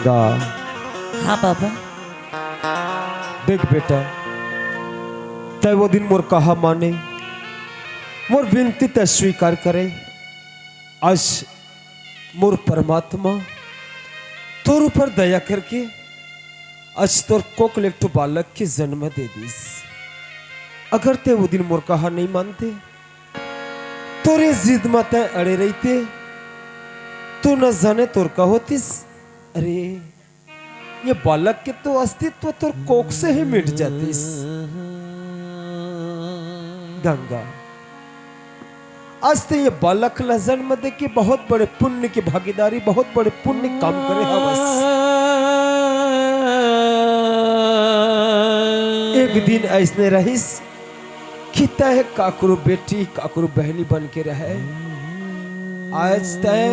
गंगा। हाँ बाबा। देख बेटा, तय वो दिन मोर कहा माने, मोर विनती तय स्वीकार करे। आज मोर परमात्मा तोर ऊपर दया करके आज तोर कोक लेटू बालक के जन्म दे दीस। अगर ते वो दिन मोर कहा नहीं मानते, तोरे जिद में तय अड़े रहते, तू न जाने तोर का होतीस। अरे ये बालक के तो अस्तित्व तोर कोक से ही मिट जातीस। गंगा, आज तो ये बालक ला जन्म दे के बहुत बड़े पुण्य की भागीदारी, बहुत बड़े पुण्य काम करे हवस। एक दिन ऐसने रहीस कि तय काकरू बेटी काकरू बहनी बन के रहे। आज तय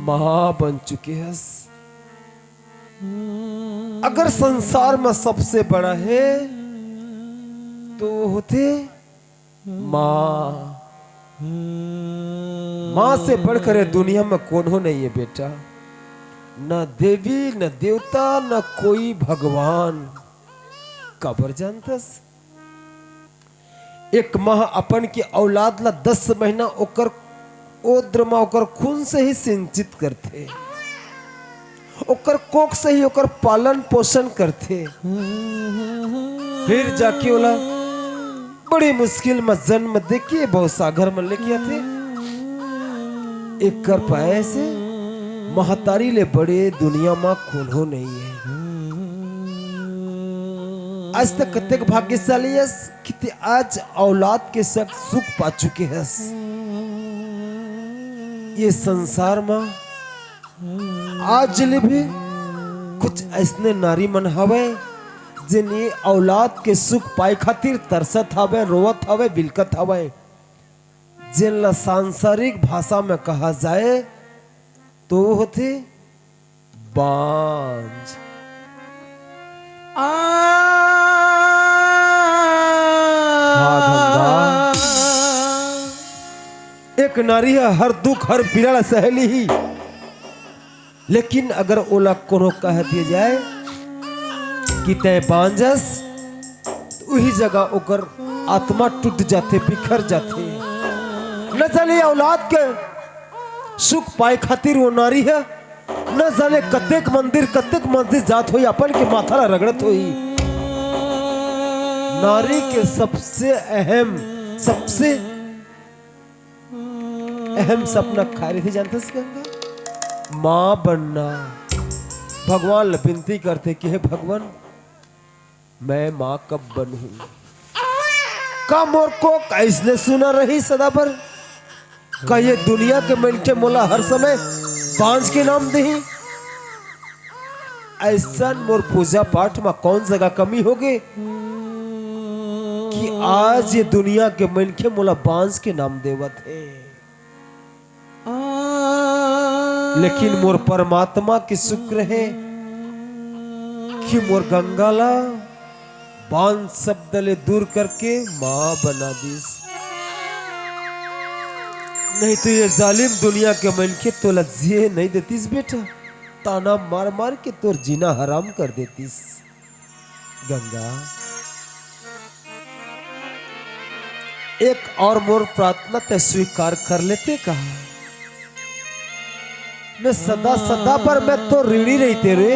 मां बन चुके हस। अगर संसार में सबसे बड़ा है तो होते मां। मां से बढ़कर दुनिया में कौन हो नहीं है बेटा। न देवी न देवता न कोई भगवान। कबर जानतस, एक मां अपन की औलाद ला 10 महीना ओकर ओद्रमा ओकर खून से ही सिंचित करते, ओकर कोख से ही ओकर पालन पोषण करते। फिर जाके ओला बड़ी मुश्किल में जन्म देके बहुत सागर में लेके आते। एक कर पाए से महतारी ले बड़े दुनिया में खून हो नहीं है। आज तक कतेक भाग्यशाली है कि आज औलाद के सब सुख पा चुके हैं। ये संसार में आज भी कुछ ऐसने नारी मन हवे जिन्हें औलाद के सुख पाए खातिर तरसत हवे, रोवत हवे, बिलकत हवे। जिन सांसारिक भाषा में कहा जाए तो होते बांझ। एक नारी है हर दुख हर पीड़ा सहेली ही, लेकिन अगर ओला कोनो कह दिया जाए कि तय बांझस, तो वही जगह ओकर आत्मा टूट जाते, बिखर जाते। न जाने औलाद के सुख पाए खातिर वो नारी है, न जाने कतेक मंदिर कतेक मस्जिद जात हुई, अपन के माथा ला रगड़त हुई। नारी के सबसे अहम सपना खा रही थी, जानते गंगा? मां बनना। भगवान ले विनती करते कि हे भगवान, मैं मां कब बनूं? का मोर को कैसने सुना रही सदा भर? का ये दुनिया के मिलके मोला हर समय बांझ के नाम दही? ऐसा मोर पूजा पाठ में कौन जगह कमी होगी कि आज ये दुनिया के मिलके मोला बांझ के नाम देवत है? लेकिन मोर परमात्मा की शुक्र है कि मोर गंगाला बांझ शब्द ले दूर करके मां बना दीस। नहीं तो ये जालिम दुनिया के मन के तो लज्जिए नहीं देतीस बेटा, ताना मार मार के तोर जीना हराम कर देतीस। गंगा, एक और मोर प्रार्थना ते स्वीकार कर लेते कहा। मैं सदा सदा पर मैं तो ऋणी रही तेरे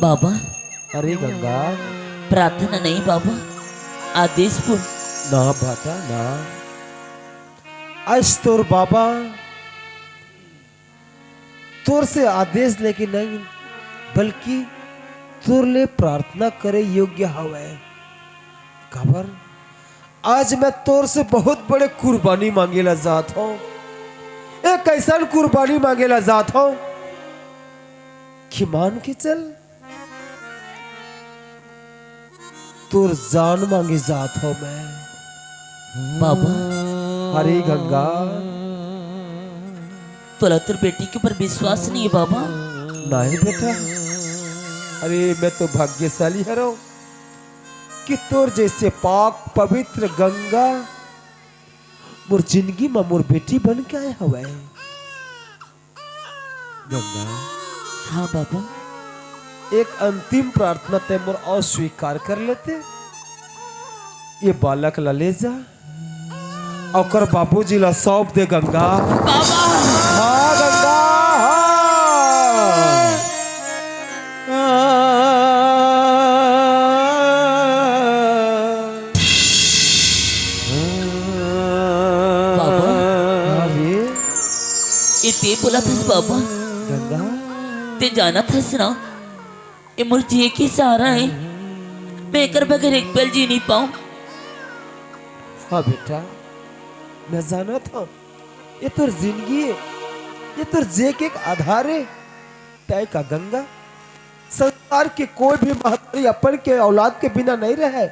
बाबा। अरे गंगा, प्रार्थना नहीं बाबा, आदेश बोल। ना बाटा ना, आज तोर बाबा तोर से आदेश लेके नहीं बल्कि तोर ले प्रार्थना करे योग्य हवे। खबर, आज मैं तोर से बहुत बड़े कुर्बानी मांगेला जात हूं। एक ऐसा कुर्बानी मांगेला जात हूं कि मान के चल तोर जान मांगे जात हूं मैं बाबा। अरे गंगा, तोला तोर बेटी के ऊपर विश्वास नहीं है बाबा? नहीं बेटा, अरे मैं तो भाग्यशाली है रो कि तोर जैसे पाक पवित्र गंगा मोर जिंदगी में मोर बेटी बन के आए हवे। गंगा, हाँ बाबा। एक अंतिम प्रार्थना ते मोर अस्वीकार कर लेते। ये बालक ला ले जा और बाबूजी ला सौंप दे गंगा। बाबा हाँ गंगा, बाबा, अरे ये ते बोला था बाबा, गंगा, ते जाना था ना, ये मोर जिए की सहारा है। मैं कर बगैर एक पल जी नहीं पाऊं। हाँ बेटा, मैं जाना था ये तो जिंदगी है, ये तो जे के एक आधार है। तय का गंगा, संसार के कोई भी महतारी अपन के औलाद के बिना नहीं रहे,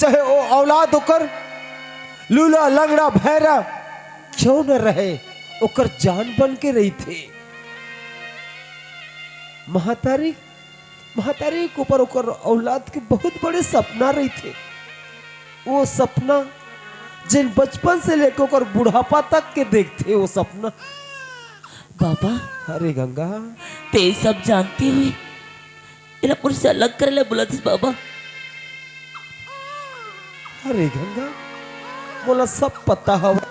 चाहे वो औलाद होकर लूला लंगड़ा भैरा क्यों न रहे, ओकर जान बन के रही थे। महतारी महतारी के ऊपर ओकर औलाद के बहुत बड़े सपना रही थे। वो सपना जिन बचपन से लेकर ओकर बुढ़ापा तक के देखते, वो सपना। बाबा, अरे गंगा, ते सब जानती हुई मेरा मुझसे अलग कर ले बोला था बाबा। अरे गंगा, बोला सब पता हवा,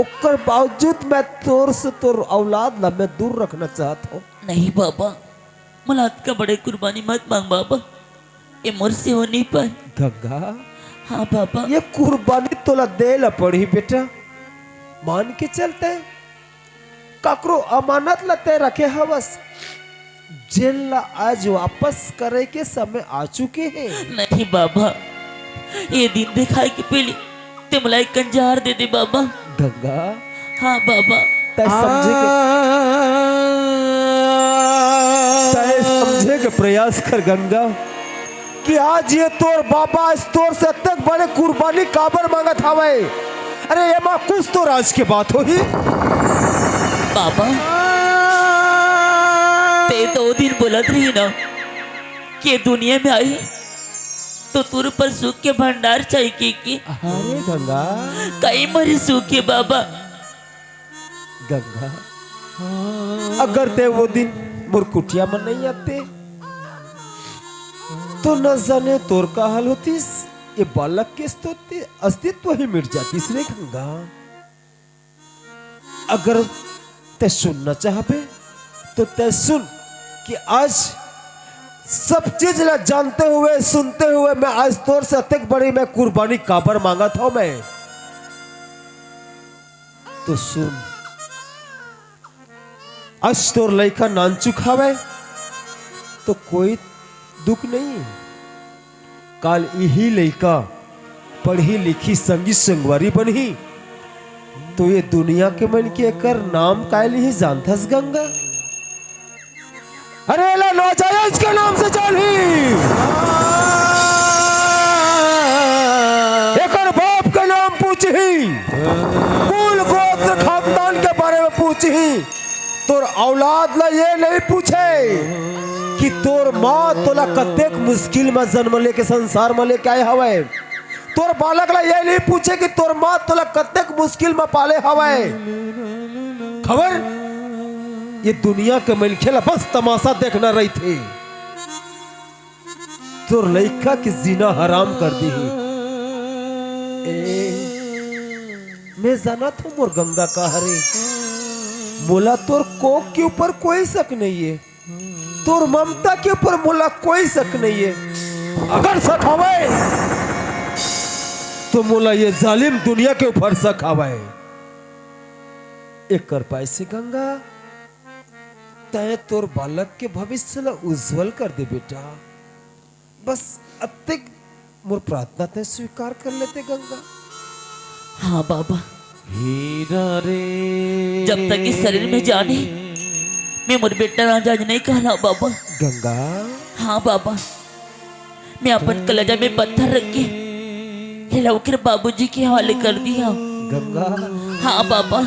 ओकर बावजूद मैं तोर से तोर औलाद ला मैं दूर रखना चाहता हूँ। नहीं बाबा, मुलाद का बड़े कुर्बानी मत मांग बाबा, ये मुझसे हो नहीं पाए। गंगा, हाँ बाबा, ये कुर्बानी तोला दे ला पड़ी बेटा, मान के चलते ककरो अमानत लते रखे हवस, जेल ला आज वापस करे के समय आ चुके हैं। नहीं बाबा, ये दिन दिखाए के पहले ते मलाई कंजार दे दे बाबा। गंगा, हाँ बाबा, तय समझे के प्रयास कर गंगा कि आज ये तोर बाबा इस तोर से तक बड़े कुर्बानी काबर मांगत हवे। अरे ये माँ कुछ तो राज के बात हो ही बाबा, ते तो दिन बोलत रही ना कि दुनिया में आई तो तुर पर सुख के भंडार चाहिए कि अरे गंगा, कई मरी सुख के बाबा। गंगा, अगर ते वो दिन मुरकुटिया में नहीं आते तो न जाने तोर का हाल होतीस, ये बालक के अस्तित्व ही मिट जातीस रे गंगा। अगर ते सुनना चाहे तो ते सुन कि आज सब चीज ला जानते हुए सुनते हुए मैं आज तोर से अत्यंत बड़ी मैं कुर्बानी काबर मांगा था। मैं तो सुन, आज तोर लइका नान चुकावे तो कोई दुख नहीं, काल यही लइका पढ़ी लिखी संगी संगवारी बनी तो ये दुनिया के मन के कर नाम कायल ही जानथस गंगा। अरे ला नाजायज के नाम से जानी, एकर बाप के नाम पूछही, कुल गोत्र खानदान के बारे में पूछही, तोर औलाद ला ये नहीं पूछे कि तोर माँ तोला कतेक मुश्किल में जन्म लेके संसार में लेके आए हवे। तोर बालक ला ये नहीं पूछे कि तोर माँ तोला कतेक मुश्किल में पाले हवे। खबर ये दुनिया के मनखे ला बस तमाशा देखना रही थे, तोर लइका की जीना हराम कर दी। मैं जाना था मोर गंगा का हरे, मोला तोर कोक के ऊपर कोई शक नहीं है, तोर ममता के ऊपर मोला कोई शक नहीं है। अगर शक हवे तो मोला ये जालिम दुनिया के ऊपर शक हवे। एक कर पाए से गंगा, तय तोर बालक के भविष्य ला उज्जवल कर दे बेटा, बस अत्यक मोर प्रार्थना तय स्वीकार कर लेते गंगा। हाँ बाबा, हीरा रे, जब तक इस शरीर में जाने मैं मोर बेटा राजा नहीं कहना बाबा। गंगा, हाँ बाबा, मैं अपन कलेजा में पत्थर रख के हिलाकर बाबूजी के हवाले कर दिया। गंगा, हाँ बाबा,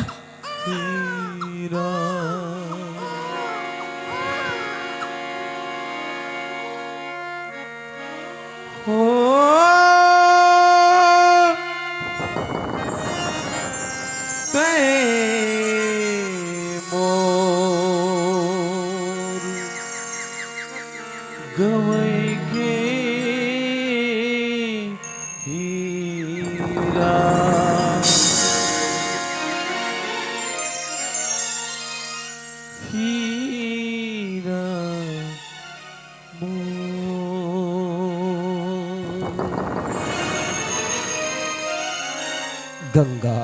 के हीरा हीरा गंगा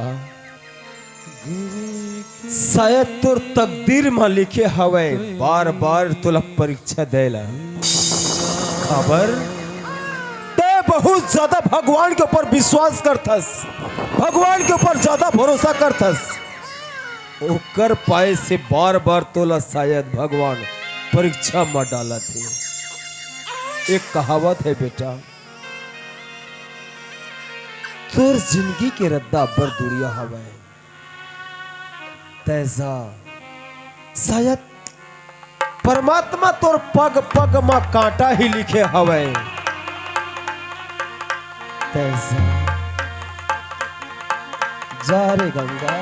शायद तोर तकदीर में लिखे हवे बार बार तुला परीक्षा देला खबर ते बहुत ज्यादा भगवान के ऊपर विश्वास करथस, भगवान के ऊपर ज्यादा भरोसा करथस, ओकर पाए से बार बार तोला शायद भगवान परीक्षा में डाला थे। एक कहावत है बेटा, तोर जिंदगी के रद्दा अब्बर दुनिया हवे तैसा शायद परमात्मा तोर पग पग में कांटा ही लिखे हवे तैसा जा रे गंगा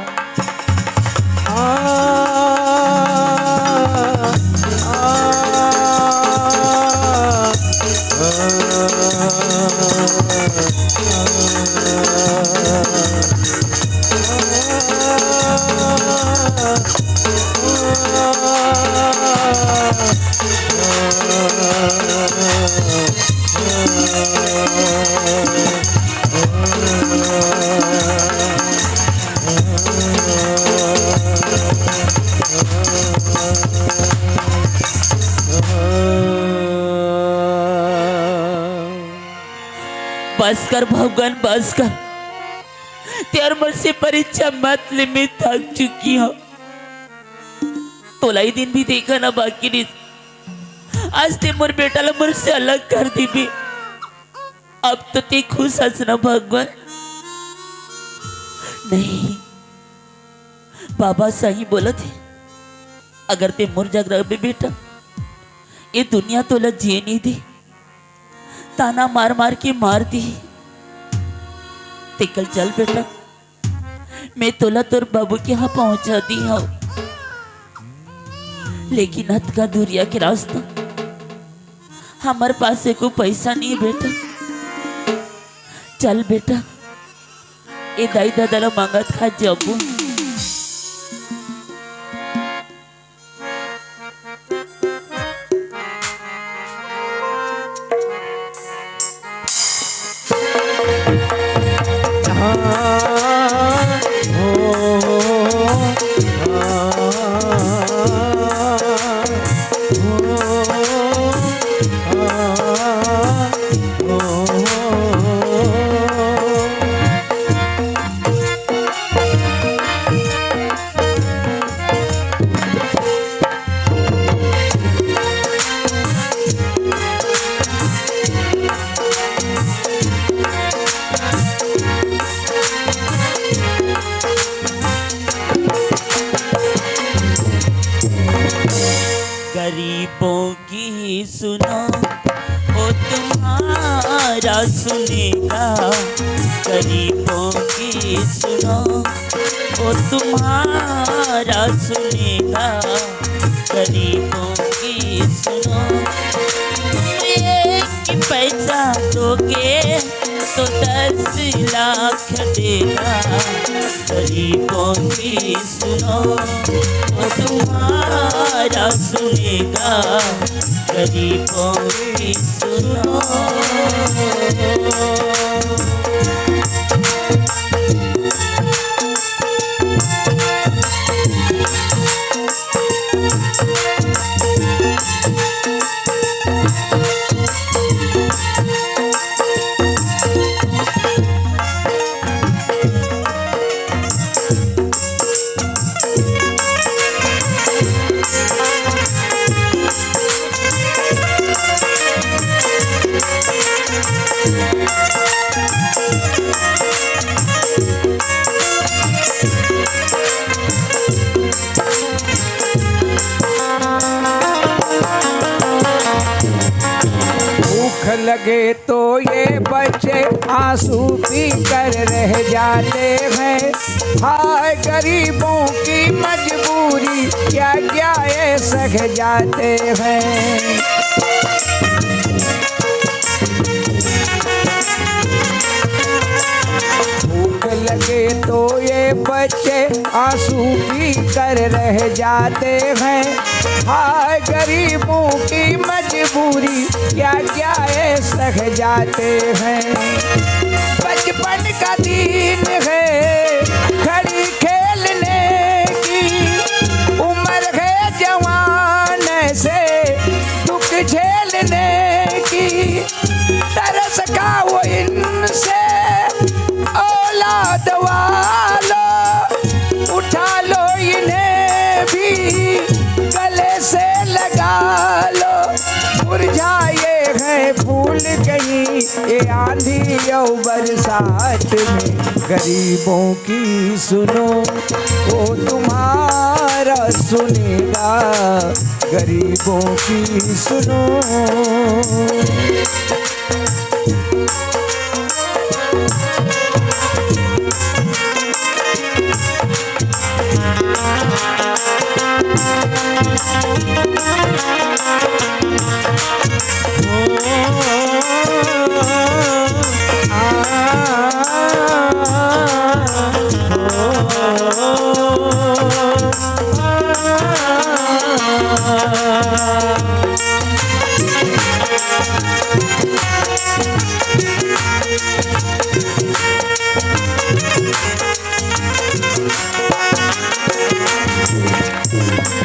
बस कर भगवान बस कर, तेर मुझसे परीक्षा मत ले, मैं थक चुकी हूँ। तोलाई दिन भी देखा ना बाकी नहीं, आज ते मोर बेटा ला मुझसे अलग कर दी भी। अब तो ते खुश हंस ना भगवान। नहीं, बाबा सही बोला थे, अगर ते मोर जग रहे बेटा, ये दुनिया तोला जिए नहीं दी, ताना मार मार के मार दी। तिकल चल बेटा, मैं तोला तोर बाबू के यहाँ पहुंचा दी हूँ, लेकिन हथ का दूरिया के रास्ता हमारे पास से कोई पैसा नहीं है बेटा। चल बेटा, ए दाई दादा ला मांगत खा जाबू। गरीबों की सुनो वो तुम्हारा सुनेगा, गरीबों की सुनो वो तुम्हारा सुनेगा, गरीबों की सुनो। एक पैसा दोगे तो 10 लाख देगा, गरीबों की सुनो वो तुम्हारा सुनेगा, गरीबों की सुनो। लगे तो ये बच्चे आंसू पी कर रह जाते हैं। हाय गरीबों की मजबूरी क्या क्या ये सह जाते हैं। ये बच्चे आंसू पी कर रह जाते हैं। हाय गरीबों की मजबूरी क्या क्या ये सह जाते हैं। बचपन का दिन है खड़ी खेलने की, उम्र है जवान से दुख झेलने की। तरस का वो इनसे औलाद वालो, उठा लो इन्हें भी गले से लगा लो। मुरझाए हैं फूल कहीं ये आंधी और बरसात में। गरीबों की सुनो वो तुम्हारा सुनेगा, गरीबों की सुनो।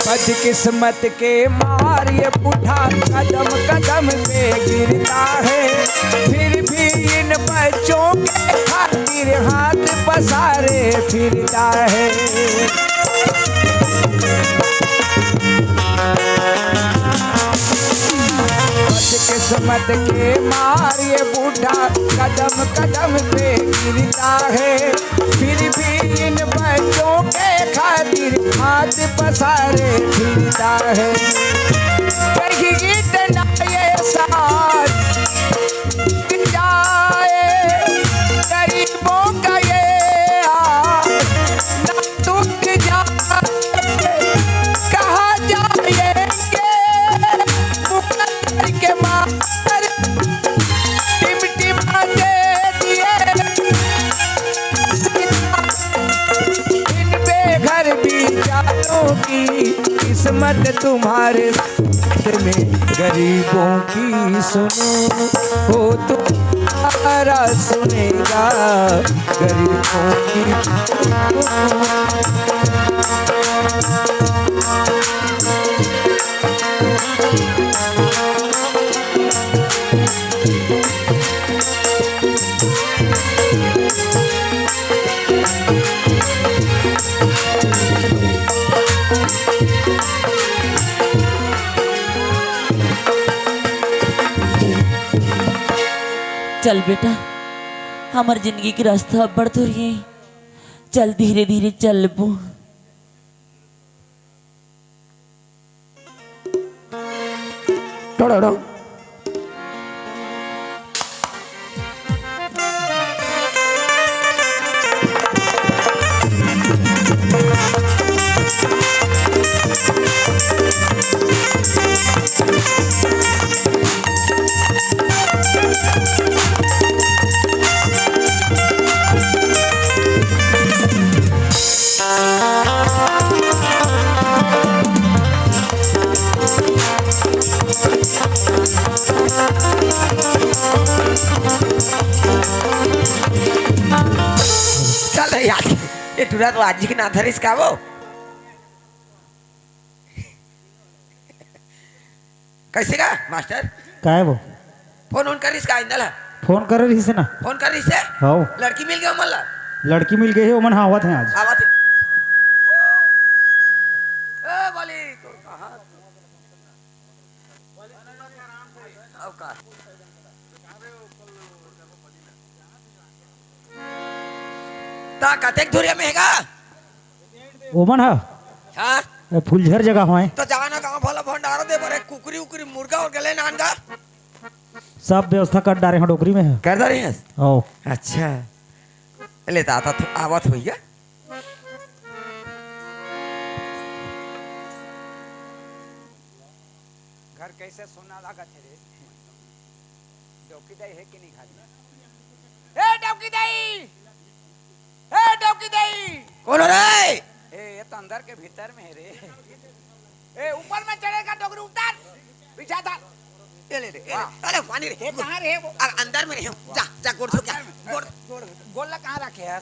बदकिस्मत के मार ये बूढ़ा कदम कदम पे गिरता है, फिर भी इन बच्चों के खातिर हाथ पसारे फिरता है। बदकिस्मत के मार ये बूढ़ा कदम कदम पे गिरता है, फिर भी इन बच्चों के खातिर हाथ पसारे फिरता है। कहीं इतना ये साथ जाए गरीबों का ये ना दुख जाए, कहा जाएंगे मुकद्दर के मार टिमटिमा दे दिए। इन बेघर बेचारों की किस्मत तुम्हारे हाथ में, गरीबों की सुनो हो तुम्हारा सुनेगा, गरीबों की चल बेटा, हमार जिंदगी की रास्ता बढ़ तो रही है, चल धीरे धीरे चल बो। चल यार ये टूरा तो आज की ना धरिस का वो कैसे का मास्टर का है वो? फोन ऑन करिस का इंदला फोन कर रही से ना। फोन करिस है हाँ लड़की मिल गई मल्ला लड़की मिल गई है, ओमन हावत है आज। आवत ए बोली तो कहां अब का ता कतेक दूरिया में हैगा ओमन हा हां फुलझर जगह है, तो जाना कहां भला भंडारा दे बरे कुकरी उकरी मुर्गा और गले नान का सब व्यवस्था कर डारे हैं डोकरी में है। कर दे रही है ओ अच्छा ले ता तो आवत हुई है घर कैसे सोना लगा तेरे डौकी दाई है कि नहीं खाली? ए डौकी दाई, ए डौकी दाई, कौन हो रे? ये तो अंदर के भीतर में है रे। ए ऊपर में चढ़ेगा डोगरी उतार पीछा था। ये ले रे। अरे पानी रे। ये कहाँ रे वो? अंदर में रहे। जा जा गोड़ धो क्या? गोड़ गोला कहाँ रखे है?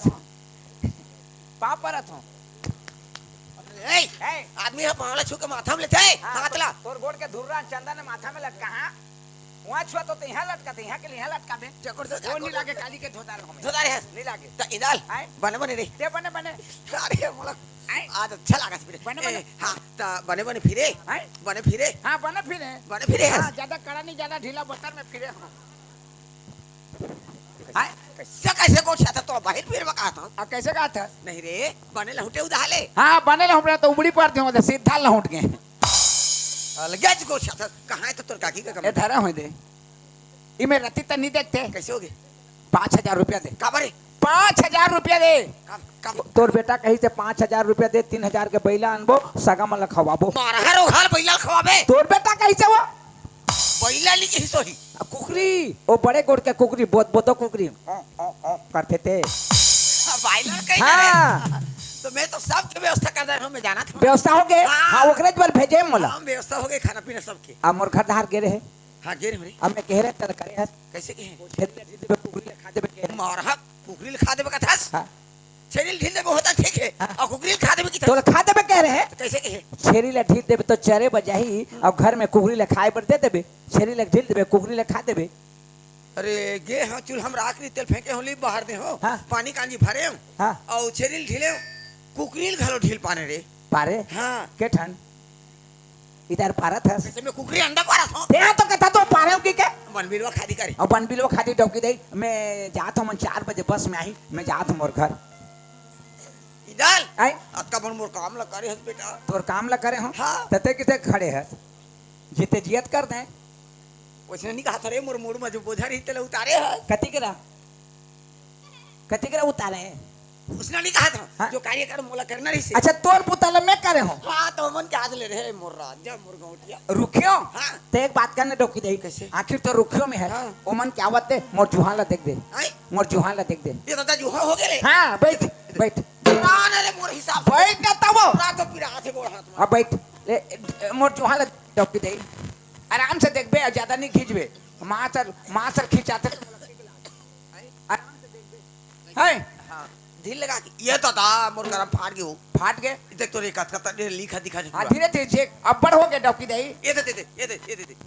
पाँव पर हूँ। ए आदमी है पावला छू के माथा में लेते हैं। हाथ ला। तोर गोड़ के धुर्रा चंदा ने माथा में लटका है। वहाँ छुआ तो यहाँ लटका दे, यहाँ के लिए यहाँ लटका दे। चकोर से वो नहीं लागे काली के धोदार हमें। धोदार है। नहीं लागे। तो इधर आए? बने बने रे। ते बने बने। अरे मोला आए? आज अच्छा लगा फिरे। बने बने। हाँ तो बने बने फिरे। आए? बने फिरे। हाँ बने फिरे। बने फिरे है। हाँ ज्यादा कड़ा नहीं ज्यादा ढीला बटर में फिरे हम। आए? कैसे कोच था तो बाहर फिर बका था। अब कैसे कहा था? नहीं रे बने लहुटे उधाले। हाँ बने लहुट तो उबड़ी पड़ते हो सीधा लहुट गए। अलग कोच था कहाँ है तो तोर काकी का ये कम धरा हो दे। इमे रत्ती तो नहीं देखते। कैसे हो गए? 5,000 रुपया दे। काबरे 5,000 रुपया दे। कब तोर बेटा कही से 5,000 रुपया दे, 3,000 के बैला अनबो सगा मन खवाबो। मारा रो घाल बैला खवाबे। तोर बेटा कही से वो बैला लिखी ही सोही। कुकरी वो बड़े गोड़ के कुकरी बोतो कुकरी करते थे। बैला कहीं हाँ तो मैं तो सब की व्यवस्था कर रहा हूँ। मैं जाना था। व्यवस्था हो गए। हाँ ओकरे पर भेजे मोला। हाँ व्यवस्था हो गई खाना पीना सबके। अब मोर घर धार गिरे है। हाँ गे रे अब मैं कह रहे तर करे है कैसे के कुकरी ले खा देबे के। मारा कुकरी लिखा देबे का था। हाँ छेरी ढील देबे होता ठीक है। और कुकरी लिखा देबे की तो था। खा देबे कह रहे हैं। कैसे के है? छेरी ले ढील देबे तो चरे बजाही अब घर में कुकरी ले खाए पर दे देबे। छेरी ले ढील देबे कुकरी ले खा देबे। अरे गे हाँ चूल हम राख ली तेल फेंके होली बाहर दे हो। हाँ। पानी कांजी भरे हो। हाँ और छेरी ढीले कुकरी घालो ढील पाने रे। पारे हाँ के ठन इधर पारत है। कैसे मैं कुकरी अंडा पारा था। ते तो कथा तो पारे की के बनबीरवा खादी करे। और बनबिलो खाती डौकी दे। मैं जात हूँ 4 बजे बस में आई। मैं जात हूँ मोर घर। इधर आई अतका बन मोर काम ला करे हस बेटा। तोर काम ला करे हूँ। हाँ। तते किते खड़े है जीते जियत कर दे। उसने नहीं कहा था रे मोर मूड में जो बोझा रही तेल उतारे है। कति करा उतारे। उसने नहीं कहा था। हाँ। जो कार्य कर मोला करना रही से। अच्छा तोर पुतल मैं करे हूँ। हाँ तो मन के हाथ ले रहे मोर राजा मोर गौटिया। रुखियो हाँ। ते एक बात करने डोकी दे। कैसे? आखिर तो रुखियो में है। हाँ। ओ मन क्या बात है मोर जुहान ला देख दे। आई मोर जुहान ला देख दे। ये दादा जो हो गए। हाँ बैठ बैठ ना रे मोर हिसाब से। बैठ ना तब ना तो फिर हाथ गोड़ हाथ में। अब बैठ ले मोर जुहान ला डोकी दे। आराम से देख बे ज्यादा नहीं खींचबे। मासर खींचाते आराम से देख बे। है हाँ ढील लगा के ये तो था मोर गरम फाट गयो। फाट गए। देख तो रे कत लिखा दिखा। हाँ धीरे धीरे चेक अब्बड़ हो गए डोकी दे। ये दे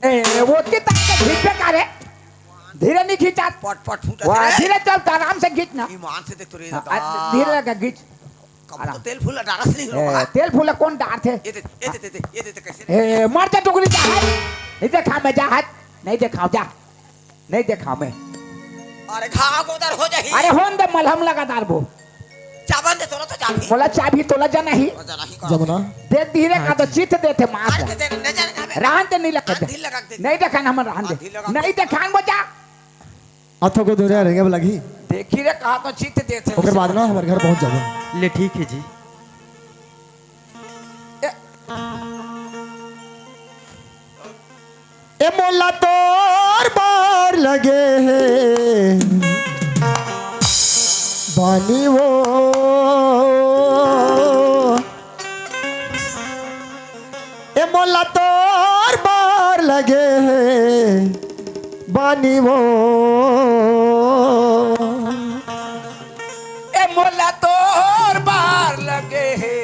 ए वो के तक के खींच का रे। धीरे नहीं खींचा। पट पट फूटा वाह धीरे चल आराम से खींचना। ईमान से देख तो रे हाँ, दादा। धीरे लगा खींच। कब तो तेल फूल डाला से नहीं रोका। तेल फूला कौन डार थे। ये दे कैसे। ए मार जा टुकड़ी जा हाथ नहीं देखा मैं जा हाथ नहीं देखा जा नहीं देखा मैं। अरे घाव गोदर हो जाही। अरे होन दे मलहम लगा दार वो चाबन दे तोला तो चाबी। बोला चाबी तोला जा नहीं जमुना दे धीरे का तो चित दे थे मार अरे दे न जाने का। रहन दे नहीं लगा हाँ, ढील लगा के दे। नहीं देखा ना हम रहन हाँ, दे ढील लगा के नहीं देखा वो जा अथो को दोहरा रहेंगे लगी। देखी रे कहा तो चित दे थे। ओकर बाद ना हमारे घर पहुंच जाबो। ले ठीक है जी। ए मोला तोर बार लगे है बानी वो ए मोला तोर बार लगे है बानी वो ए मोला तोर बार लगे है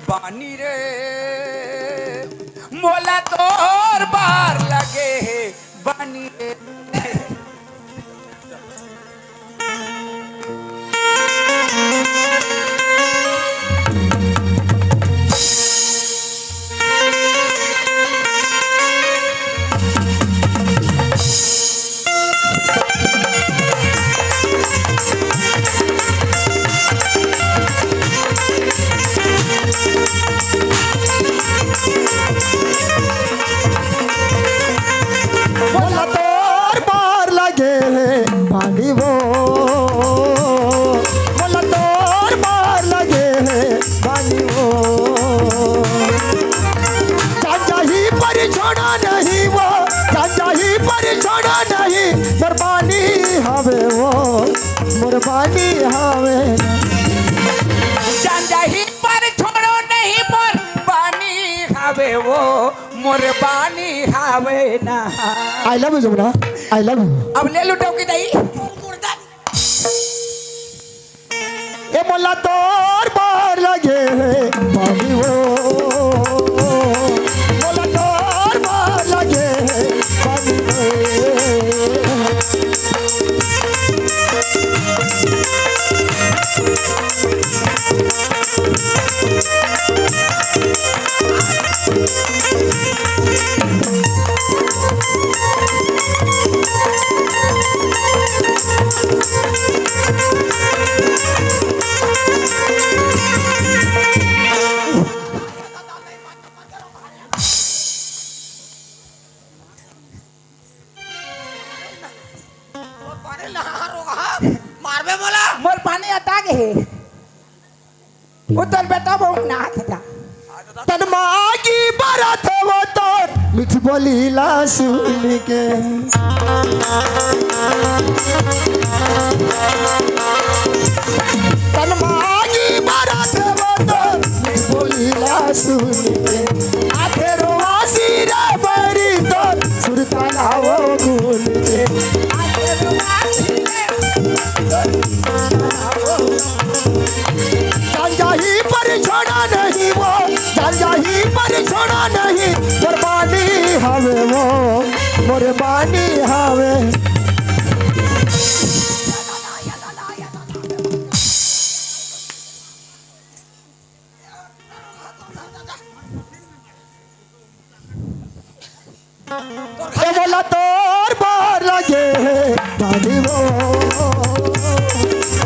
बानी रे मोला तोर बार लगे है बानी रे। मोला तोर बार लगे है बानी वो मोला तोर बार लगे है बानी वो चाचा ही पर छोड़ा नहीं वो चाचा ही पर छोड़ा नहीं मुरबानी हवे वो मुरबानी हवे जान जाए मोर बानी हावे ना। I love you Jamuna, I love you. अब ले लुटाओ की दई। ए मोला तोर बार लगे बाबी वो, मोला तोर बार लगे बाबी वो। मारबे मोला मोर पानी अटा गए। उतर बेटा बहुत ना था। तन मागी बरत वो तोर मिठ बोलीला सुन के। तन मागी बरत वो तोर मिठ बोलीला सुन के। आधेरो आसीरा बरी तोर सुरता लावो गुन के। आधेरो जाही पर छोड़ा नहीं वो, जाही पर छोड़ा नहीं। कुर्बानी हवे वो, कुर्बानी हवे। बोला तोर बार लगे बानी वो,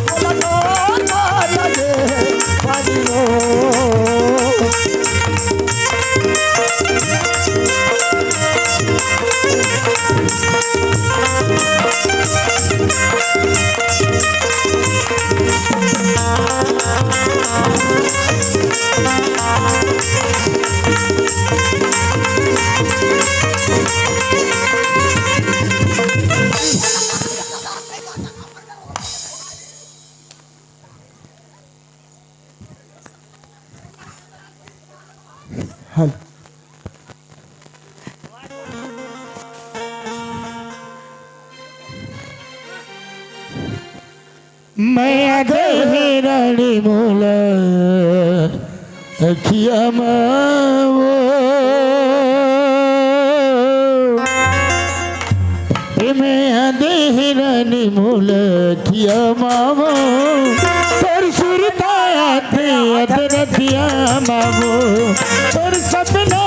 बोला तोर बार लगे बानी वो। हेलो मैं आगे रानी मोला अखिया मावो, मैं आगे रानी मोला अखिया मावो। तोर सुरता थे अदरतिया मावो, तोर सपना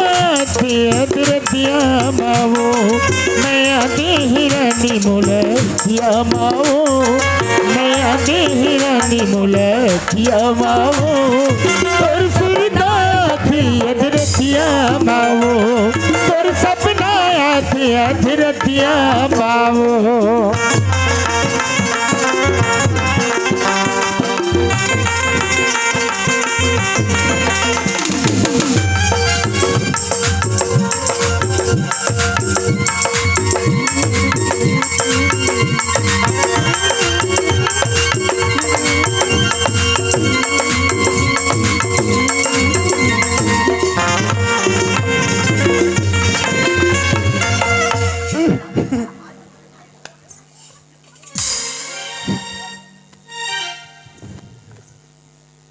थे अदरतिया मावो। मैं आगे रानी मोला अखिया मावो, मैं आगे रानी मोला अखिया मावो। तोर सुरता थे अदरतिया मावो, तोर सपना थे अदरतिया मावो।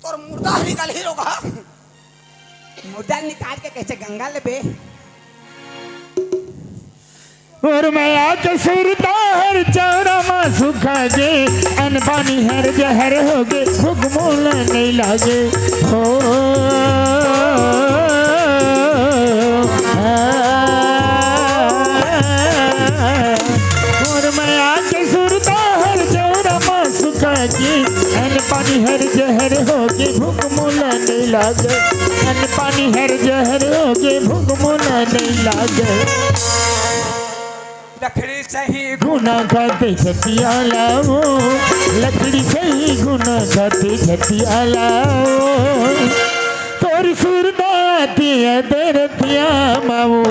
तोर मुर्दा निकाल हीरो का मुर्दा निकाल के कैसे गंगा ले बे। और मैं आके सुरता हर चौरा माँ सुखा गे। अन पानी हर जहर हो गे, भूख मोल नहीं लागे हो। और मैं आके सुरता हर चौरा माँ सुखा गे। अन पानी हर जहर हो गे, भूख मोल नहीं लागे। अन पानी हर जहर हो गे, भूख मोल नहीं लागे। लकड़ी सही गुना खाते छतिया लाओ, लकड़ी सही गुना खाते छतिया लाओ। तोर सुरदाती अदरतिया मावो,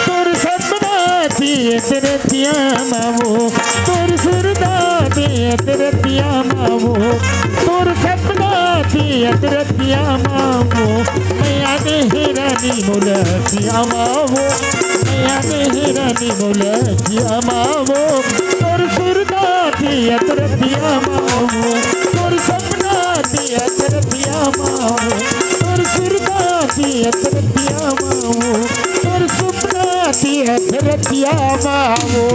तोर सपनाती अदरतिया मावो। तोर सुरदाती अदरतिया मावो, तोर सपनाती अदरतिया मावो। मैं हिरानी मुलकिया मावो नया हिरानी मुलकिया मावो तोर सुरदा दिया तरतिया मावो तोर सपना दिया तरतिया मावो तोर सुरदा दिया तरतिया मावो तोर सपना दिया तरतिया मावो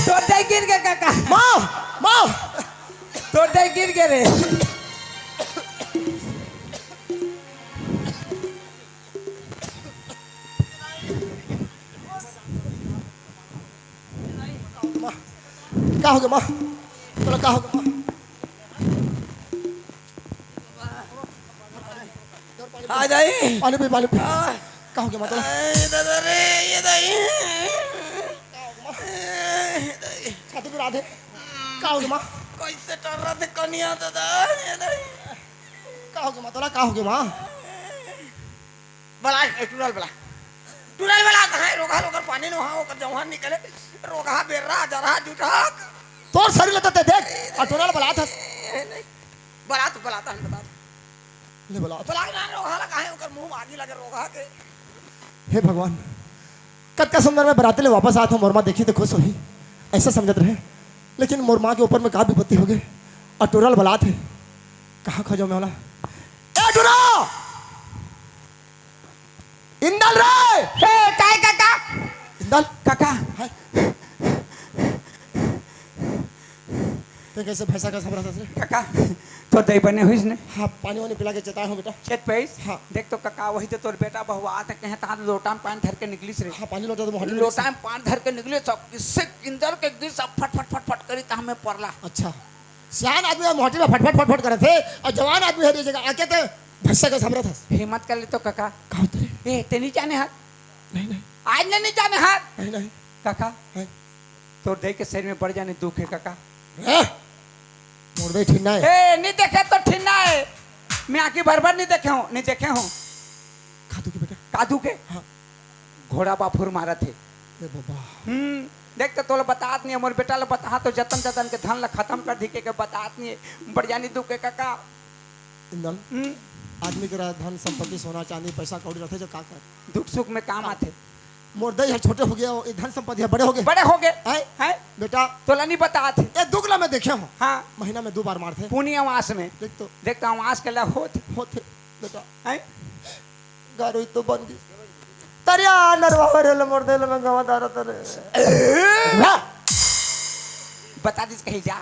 तोते गिर गए काका माँ माँ तोते गिर गए रे क्या हो गया माँ बोला क्या हो गया माँ आ जाए पानी पी क्या हो गया माँ बोला दादा रे ये दाई छाती पे राधे क्या हो गया माँ कैसे डर रहा थे कनिया दादा ये दाई क्या हो गया माँ तोला क्या हो गया माँ बला टूरल बला कहाँ है रोगा रोकर पानी नो हाँ होकर जवान निकले रोगा बेर्रा जरा जुटा तोर शरीर लेते देख और तोरा बला था बलाता ले बला बला ना रोगा ला कहाँ है होकर मुंह आगी लगे रोगा के हे भगवान कत्का सुंदर में बराते ले वापस आया था मोरमा देखी तो खुश हुई ऐसा समझत रहे लेकिन मोर माँ के ऊपर में कहा विपत्ति हो गई और टोरल बला थे कहाँ खोजो मैं बोला ए टुरा इंदल रे हे काय काका इंदल काका हाय ते कैसे भैंसा का सब रहा था काका तो दही बने हुई इसने हाँ पानी वानी पिला के चताया हूँ बेटा खेत पे हाँ। देख तो काका वही तो तोर बेटा बहु आते कहे ता लोटा में पानी धर के निकली रे हाँ पानी लोटा तो मोहल्ले लोटा में पानी धर के निकले सब किससे इंदर के गिर सब फट फट फट फट करी ता हमें पड़ला अच्छा सियान आदमी मोहटी में फटफट फटफट करे थे और जवान आदमी है जगह आके तो भैंसा का समरा था हिम्मत कर ले तो काका कहा उतरे ए ते नहीं जाने हाथ नहीं नहीं आज नहीं जाने हाथ नहीं नहीं काका है तोर दही के शरीर में बढ़ जाने दुख है काका मुर्दे ठीना है ए नहीं देखे तो ठिन्ना है मैं आके भर नहीं देखे हूँ नहीं देखे हूँ खातू के बेटा कादू के हाँ। घोड़ा बाफुर मारा थे ए बाबा देख तो तोला बतात नहीं है मोर बेटा ला बता तो जतन के धन ला खत्म कर दी के बतात नहीं है बढ़ जानी दुख है काका इंदल आदमी के धन संपत्ति सोना चांदी पैसा कौड़ी रहते जो का कर दुख सुख में काम आते मुर्दे है छोटे हो गया ये धन संपत्ति है बड़े हो गए बड़े हो गए हैं बेटा तोला नहीं बताते ये दुगला में देखे हूँ हाँ महीना में 2 बार मारते पुण्य आवास में देख तो देखता हूँ आवास के ला होते होते बेटा हैं गारो तो बन गई तरिया नरवा रेल मुर्दे में गवा दारा तरे बता दीज कहीं जा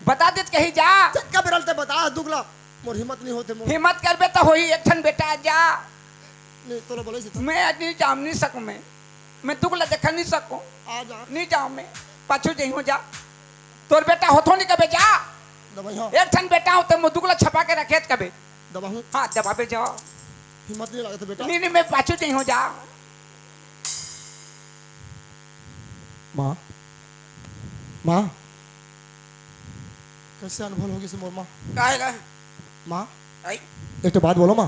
बता दीज कहीं जा चक्का बिरलते बता दुगला मोर हिम्मत नहीं होते मोर हिम्मत करबे तो होई एक ठन बेटा जा नहीं तोला बोले से मैं आज नहीं जाम नहीं सकूं मैं दुगला देखा नहीं सकूं आ जा नहीं जाऊं मैं पाछू जई हो जा तोर बेटा होथो नहीं कबे जा दवाई हो एक ठन बेटा हो तो दुगला छपा के रखेत कबे दवा हूँ हाँ दबाबे जाओ हिम्मत नहीं लगता बेटा नहीं मैं पाछू जई हो जा माँ माँ कैसे अनुभव होगी से मोर माँ काहेगा माँ आई एक तो बात बोलो माँ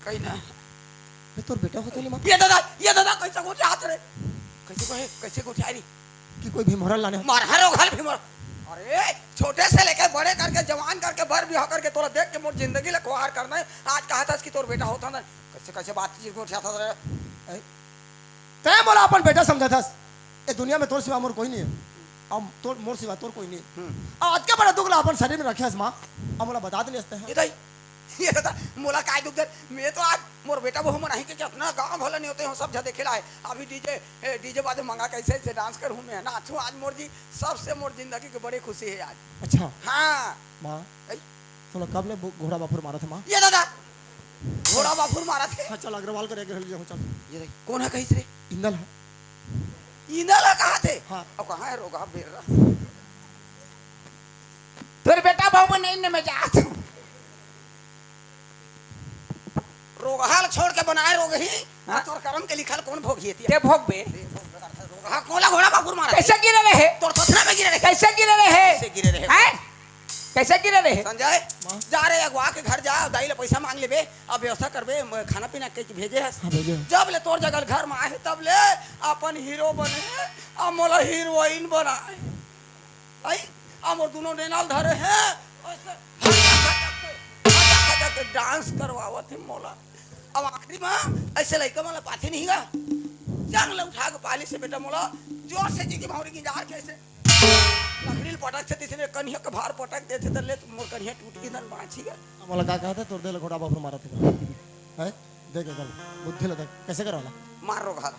कहीं ना ये तोर बेटा होता नहीं माँ ये दादा कैसे गोटे हाथ रे कैसे गोटे आई कि कोई भी मोहरल लाने मार हर घर भी मर अरे छोटे से लेकर बड़े करके जवान करके भर भी होकर के तोरा देख के मोर जिंदगी ला खुआर करना है आज कहा था कि तोर बेटा होता ना कैसे बात चीज को उठाता रे तय बोला अपन बेटा समझा था ये दुनिया में तोर सिवा मोर कोई नहीं है अब तोर मोर सिवा तोर कोई नहीं है आज के बड़ा दुगला अपन शरीर में रखे माँ अब मोला बता देने हैं ये दादा मोला काय दुख दे मैं तो आज मोर बेटा बहु मन के अपना गांव भला नहीं होते हो सब जगह खेला है अभी डीजे बाजे मंगा कैसे से डांस कर हूं मैं नाचूं आज मोर जी सबसे मोर जिंदगी की बड़ी खुशी है आज अच्छा हाँ माँ तो कब ने घोड़ा बापुर मारा था माँ ये दादा घोड़ा बापुर मारा थे हाँ चल अग्रवाल कर चल ये कौन है कहीं रे इंदल है इंदल कहाँ थे हाँ अब कहाँ है रोगा बेरा तोर बेटा बहु नहीं में जा रोगहाल छोड़ के बनाए रोग ही तोर कर्म के लिखल कौन भोगी ते भोग बे रोगहा कोला घोड़ा बापुर मारा कैसे गिरे रहे तोर थोथरा में गिरे रहे कैसे गिरे रहे कैसे गिरे रहे हैं कैसे गिरे रहे संजय जा रे अगवा के घर जा दाई ले पैसा मांग लेबे अब व्यवस्था करबे खाना पीना के भेजे है हाँ भेजे जब ले तोर जगह घर में आए तब ले अपन हीरो बने अब मोला हीरोइन बनाए आई अब मोर दोनों नेनाल धरे हैं के डांस करवावत है मोला। अब आखिरी में ऐसे लड़का मोला पाथे नहीं गा जंग ले उठा के पाली से बेटा मोला जोर से जी की भावरी की जार कैसे लकड़ी पटक से तिसने कन्या के भार पटक देते त ले मोर कन्या टूट के दन बाछी गा। मला काय कहते तोर दे घोड़ा बाप मारत है हैं देख कर बुद्धि लगा कैसे करवाला मार रो घाला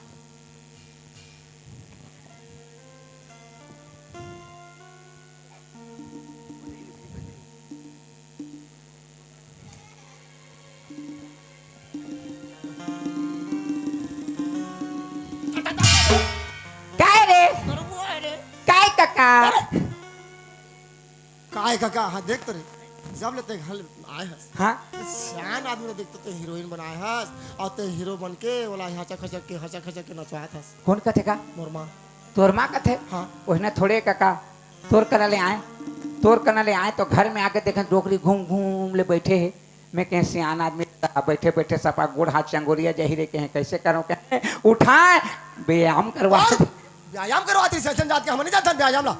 काय रे काय काका काय काका हाँ देख तो रे जब लेते घर आए हस हाँ सियान आदमी ने देखते तो हीरोइन बनाए हस और ते हीरो बन के वाला हचा खचक के नचवात हस कौन कथे का मोर माँ तोर माँ कथे हाँ ओहने थोड़े काका तोर कनाले आए तो घर में आके देखें डोकरी घूम घूम ले बैठे है मैं कहीं सियान आदमी बैठे बैठे सपा गोड़ हाथ चंगोरिया जही रे कहें कैसे करो कहें उठाए व्यायाम करवा व्यायाम करवाती सेशन जात के हम नहीं जाते व्यायाम ला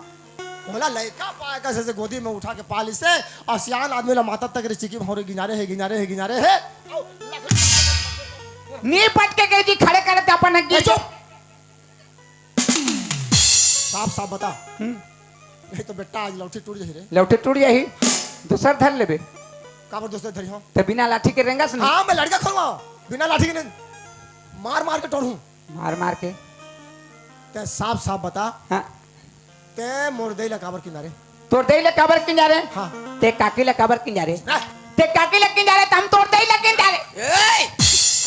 बोला लड़का पाए कैसे से गोदी में उठा के पाली से और सियान आदमी ला माता तक रिचिकी भौरे गिनारे है नी पट के गई जी खड़े करे थे अपन की चुप साफ बता नहीं तो बेटा आज लौटी टूट जाही रे लौटे टूट जाही दूसर धर लेबे काबर दोस्त धरी हो तो बिना लाठी के रेंगा से हाँ मैं लड़का खोलवाओ बिना लाठी के नहीं मार के तोड़ू मार के ते साफ बता हाँ ते मोर देला काबर किनारे तोड़ दे ले काबर किनारे हाँ ते काकी ले काबर किनारे ना ते काकी ले किनारे तम तोड़ दे ले किनारे ए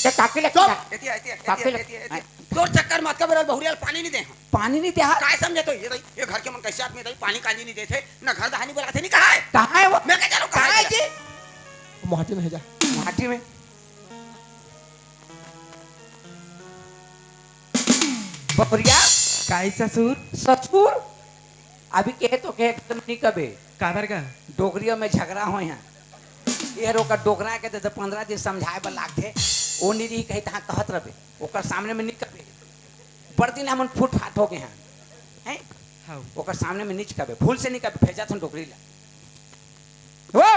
ते काकी ले किनारे एती तोर चक्कर मत का बेरा बहुरियाल पानी नहीं दे पानी नहीं दे काय समझे तो ये घर के मन कैसे आदमी दई पानी काजी नहीं देते ना घर दहानी बुलाते नहीं कहा है कहाँ है वो मैं कह चलो कहाँ है जी मोहटी में है जा माटी में बबरिया काय ससुर ससुर अभी कहे तो कहे एकदम नहीं कबे काबर का डोगरियों में झगड़ा हो यहाँ ये रोका डोगरा के तो 15 दिन समझाए पर लागते वो निरी कही तहाँ कहत रहे ओकर सामने में नहीं कबे बड़ दिन हमन फुट हाथ हो गए हैं हैं हाँ ओकर सामने में नीच कबे भूल से नहीं कबे भेजा थन डोगरी ला वो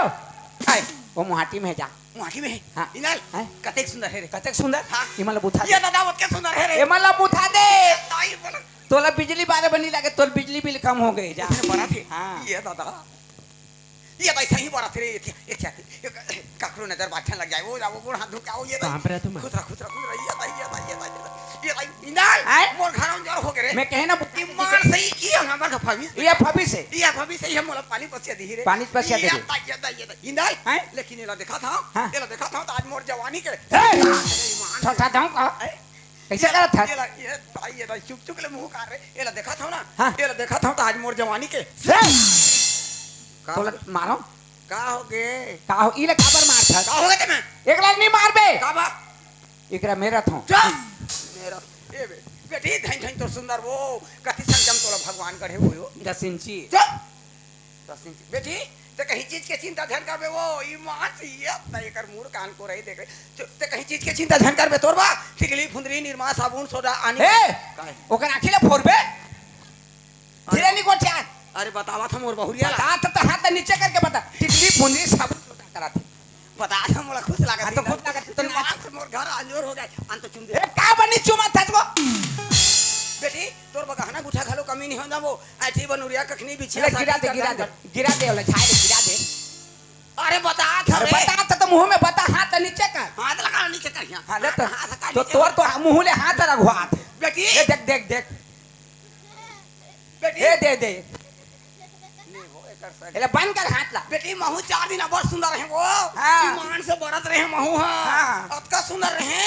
आए वो मुहाटी में जा मुहाटी में है हाँ। इनाल हैं? कतेक सुंदर है रे कतेक सुंदर हाँ। इमला बुथा ये दादा वो क्या सुंदर है रे दे इमला बुथा दे ताई बोला तोला बिजली बारे बनी लगे तोल बिजली बिल कम हो गई जा बड़ा थे हाँ। ये दादा ये भाई सही बड़ा थे ये क्या काकरो नजर बाठन लग जाए वो जाओ गुण हाथ धुकाओ ये कहाँ पर है तुम? खुदरा ये भाई इनाल हैं? मोर घर में जड़ हो गए रे मैं कहे ना कि मार सही की हमार का फबीस ये फबी से ये फबी सही हम मोला पानी पसिया दी रे पानी पसिया दे रे। ये इनाल हैं? लेकिन ये देखा था हाँ। ये देखा था तो आज मोर जवानी के छोटा जाऊं का कैसे करत था ये चुप चुप ले मुंह कर रे ये देखा था ना हाँ। ये देखा था तो आज मोर जवानी के तोला मारो का हो गए का हो इले काबर मार था का हो गए तुम्हें एक लाख नहीं मार बे का बा एकरा मेरा था चल मेरा ए बेटी धन धन तो सुंदर वो कति संजम तोला भगवान करे हो 10 इंची चल 10 इंच बेटी ते कहीं चीज के चिंता ध्यान करबे वो ई मां ये त एकर मुंह कान को रही देखे ते कहीं चीज के चिंता ध्यान करबे तोरबा टिकली फुंदरी निरमा साबुन सोडा आनी ए काहे ओकर आखिले फोरबे धीरे नहीं को चार अरे बतावा था मोर बहुरिया बता तो हाथ नीचे करके बता टिकली फुंदरी साबुन सोडा कराते बता था मोला खुश लागत हाँ, तो खुश लागत, तो नाच मोर घर अंजोर हो गए अंत चुम दे ए का बनी चुमा था वो बेटी तोर बगहना गुठा घालो कमी नहीं हो जाबो आठी बनुरिया कखनी बिछिया अरे गिरा दे वाला झाड़ गिरा दे अरे बता था अरे रे बता तो मुंह में बता हाथ नीचे कर हाथ लगा नीचे कर यहां हां ले हाथ का तो नीचे तोर तो मुंह ले हाथ रखवा हाथ बेटी ए देख बेटी ए दे नहीं वो एकर सर एले बंद कर हाथ ला बेटी महू 4 दिन बहुत सुंदर है वो हाँ। ईमान से बरत रहे महू हाँ। हां अतका सुंदर रहे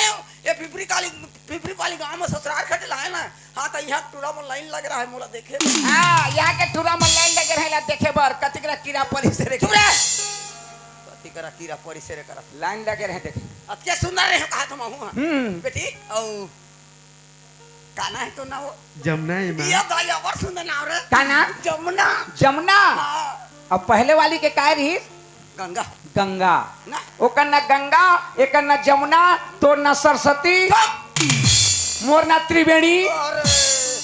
ये पिपरी पाली गांव में ससुराल खट लाए ना हां त यहां टूरा में लाइन लग रहा है मोला देखे हां यहां के टूरा में लाइन लगे रहेला देखे बर कतिकरा कीड़ा परी से रे चुप रे कति करा कीड़ा परी से रे करा लाइन लगे रहे देखे अतके सुंदर रहे कहा तो महू बेटी औ काना है तो ना वो जमुना है माँ ये भाई और सुंदर नाम रे का नाम जमुना जमुना हाँ। अब पहले वाली के काय रही गंगा गंगा ना ओकर ना गंगा एक ना जमुना तोर ना सरस्वती मोर ना त्रिवेणी अरे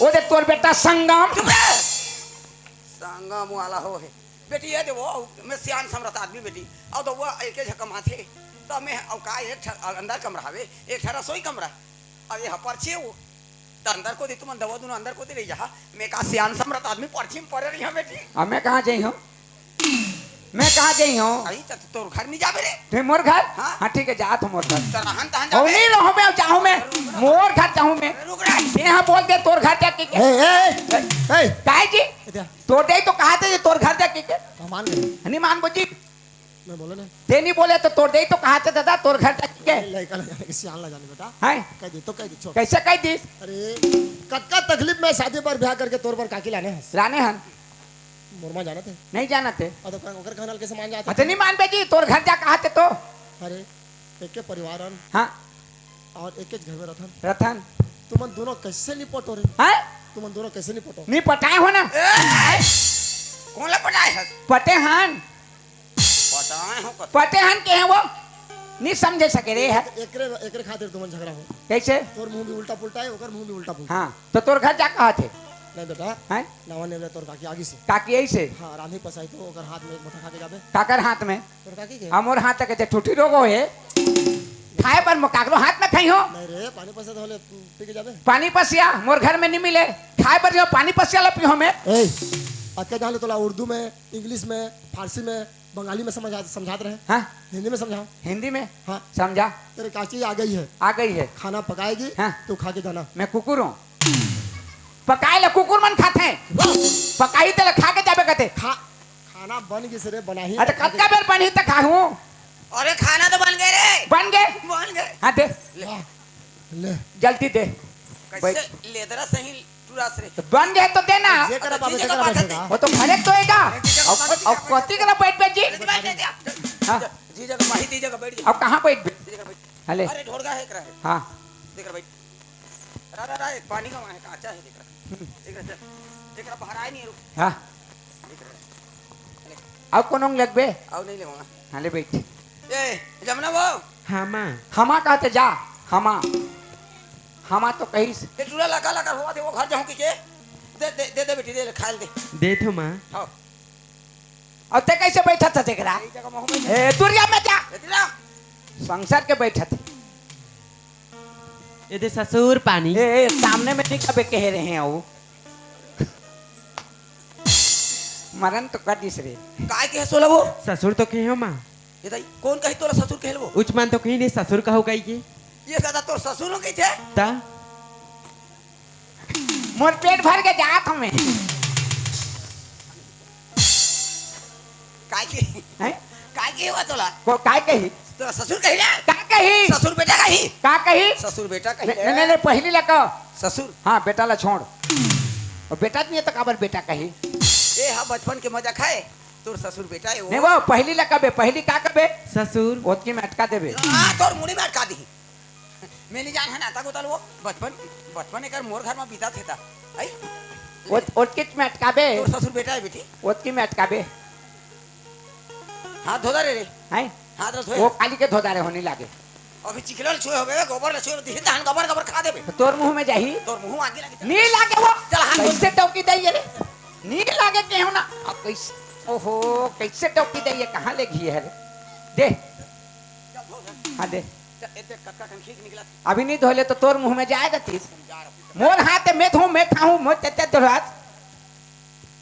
ओ दे तोर बेटा संगम चुप रे संगम वाला हो है बेटी ये देखो मैं सियान समरत आदमी बेटी और तो वो एक झक कमा थे तो मैं अब का एक अंदर कमरा हवे एक रसोई कमरा अब ये परछे वो तो अंदर को दे तुम दवा दून अंदर को दे ले जा मैं का सियान समरत आदमी परछी में पड़े रही हूं बेटी अब मैं कहाँ जाई हूँ मैं कहाँ जाई हूँ आई तो घर नहीं जाबे रे तुम मोर घर हाँ। हाँ ठीक है जा तुम मोर घर तरहन तहन हो जाबे नहीं रहो मैं चाहूँ मैं मोर घर चाहूँ मैं रुक रहा है यहाँ बोल दे तोर घर जाके के काहे जी तोड़ दे तो कहा थे ये तोर घर जाके के मान गए नहीं मान बोजी मैं बोला ना ते नहीं बोले तो तोड़ दे तो कहा थे दादा तोर घर जाके के लड़का लगाने के सियान ला जाने बेटा है कह दी तो कह दी छोड़ कैसे कह दी अरे कक्का तकलीफ में शादी पर ब्याह करके तोर पर काकी लाने हंस राने हन मोरमा जाना थे नहीं जाना थे और तो ओकर खानल के सामान जाते अच्छा नहीं मान बेजी तोर घर जा कहा थे तो अरे एक के परिवार हाँ और एक घर में रथन रतन तुमन दोनों कैसे निपटो रे है तुमन दोनों कैसे निपटो नहीं पटाए हो ना कौन ला पटाए है पटे हन पटाए हो कत पटे हन के हैं वो नहीं समझे सके रे है एकरे खातिर तुमन झगड़ा हो कैसे तोर मुंह भी उल्टा पुल्टा है ओकर मुंह भी उल्टा पुल्टा हाँ तो तोर घर जा कहा थे नहीं बेटा हैं नावा ने तोर काकी आगी से काकी ऐसे हाँ रांधी पसाई तो ओकर हाथ में एक मुठा खा के जाबे काकर हाथ में तोर काकी के हमोर हाथ तक ठूठी रोगो है खाए पर काकरो हाथ में खाई हो नहीं रे पानी पसा तो होले पी के जाबे पानी पसिया मोर घर में नहीं मिले खाए पर जो पानी पसिया ला पियो में ए अक्के जाले तोला उर्दू में इंग्लिश में फारसी में बंगाली में समझाते रहे हाँ हिंदी में समझाओ हिंदी में हाँ समझा तेरे काकी आ गई है आ गई है खाना पकाएगी हाँ। तो खा के जाना मैं कुकुर हूँ पकाए ला कुकुर मन खाते हैं पकाई तो खा के जाबे कहते खाना बन गई सरे बनाही अरे कत्ता बेर बनी तो खाऊं अरे खाना तो बन गए रे बन गए बन गए हाँ दे ले जल्दी दे कैसे लेदरा सही टूरास रे तो बन गए तो देना ये करा बाबा ठीक है, करा बात बैठेगा वो तो घरे तो होएगा अब कति करा बैठ बैठ जी हाँ जी जगह माही दी जगह बैठ जा अब कहाँ बैठ दी जगह बैठ हले अरे ढोरगा है करा है हाँ देख रहा बैठ रा रा रा एक पानी का वहां है काचा है देख रहा बाहर आए नहीं रुक हाँ देख रहा अब कौन लग बे आओ नहीं ले वहां हले बैठ ए जमुना वो हाँ माँ हमा कहते जा हमा हमा तो कहीं से ये टूरा लगा लगा हुआ थे वो घर जाऊं कि के दे दे दे दे बेटी दे खा दे दे तो माँ हां अब ते कैसे बैठा था तेरा यही जगह मुंह में ए दुरिया में जा इतना संसार के बैठा थे ये दे ससुर पानी ए सामने में नहीं कबे कह रहे हैं वो मरण तो कर दिस रे काय के सोला वो ससुर तो कहीं हो माँ ये दाई कौन कही तोरा ससुर कहल वो उचमान तो कहीं नहीं ससुर कहो कही की ये कहता तोर ससुर हो कही थे ता मोर पेट भर के जात हमें काय के हैं काय के हुआ तोला को काय कही तोरा ससुर कही ना का कही ससुर बेटा कही का कही ससुर बेटा कही नहीं नहीं नहीं पहली लगा ससुर हाँ बेटा ला छोड़ और बेटा नहीं है तो काबर बेटा कही ए हा बचपन के मजा खाए तोर ससुर बेटा है नहीं वो वो पहली लगा बे पहली का कबे ससुर ओतकी में अटका देबे हां तोर मुड़ी में अटका दी मैं नहीं जान है ना ताको तल वो बचपन एक मोर घर में बीता था आई ओतकी में अटकाबे तोर ससुर बेटा है बेटी ओतकी में अटकाबे हाथ धोदा रे हैं हाथ वो धोए काली के धोदारे होने लागे अभी चिकलल छुए होबे गोबर छुए दिखे धान गोबर खा देबे तो तोर मुंह में जाही तोर मुंह आगे लगे नी लागे वो चल हाथ धो। कैसे टोकी दई रे नी लागे के हो ना अब कैसे ओहो कैसे टोकी दई कहां ले घी है रे दे हाँ दे एते कक्का खींच निकला अभी नहीं धोले तो तोर मुंह में जाएगा तीस मोर हाथ में धो मैं खाऊं मोर तेते धोहात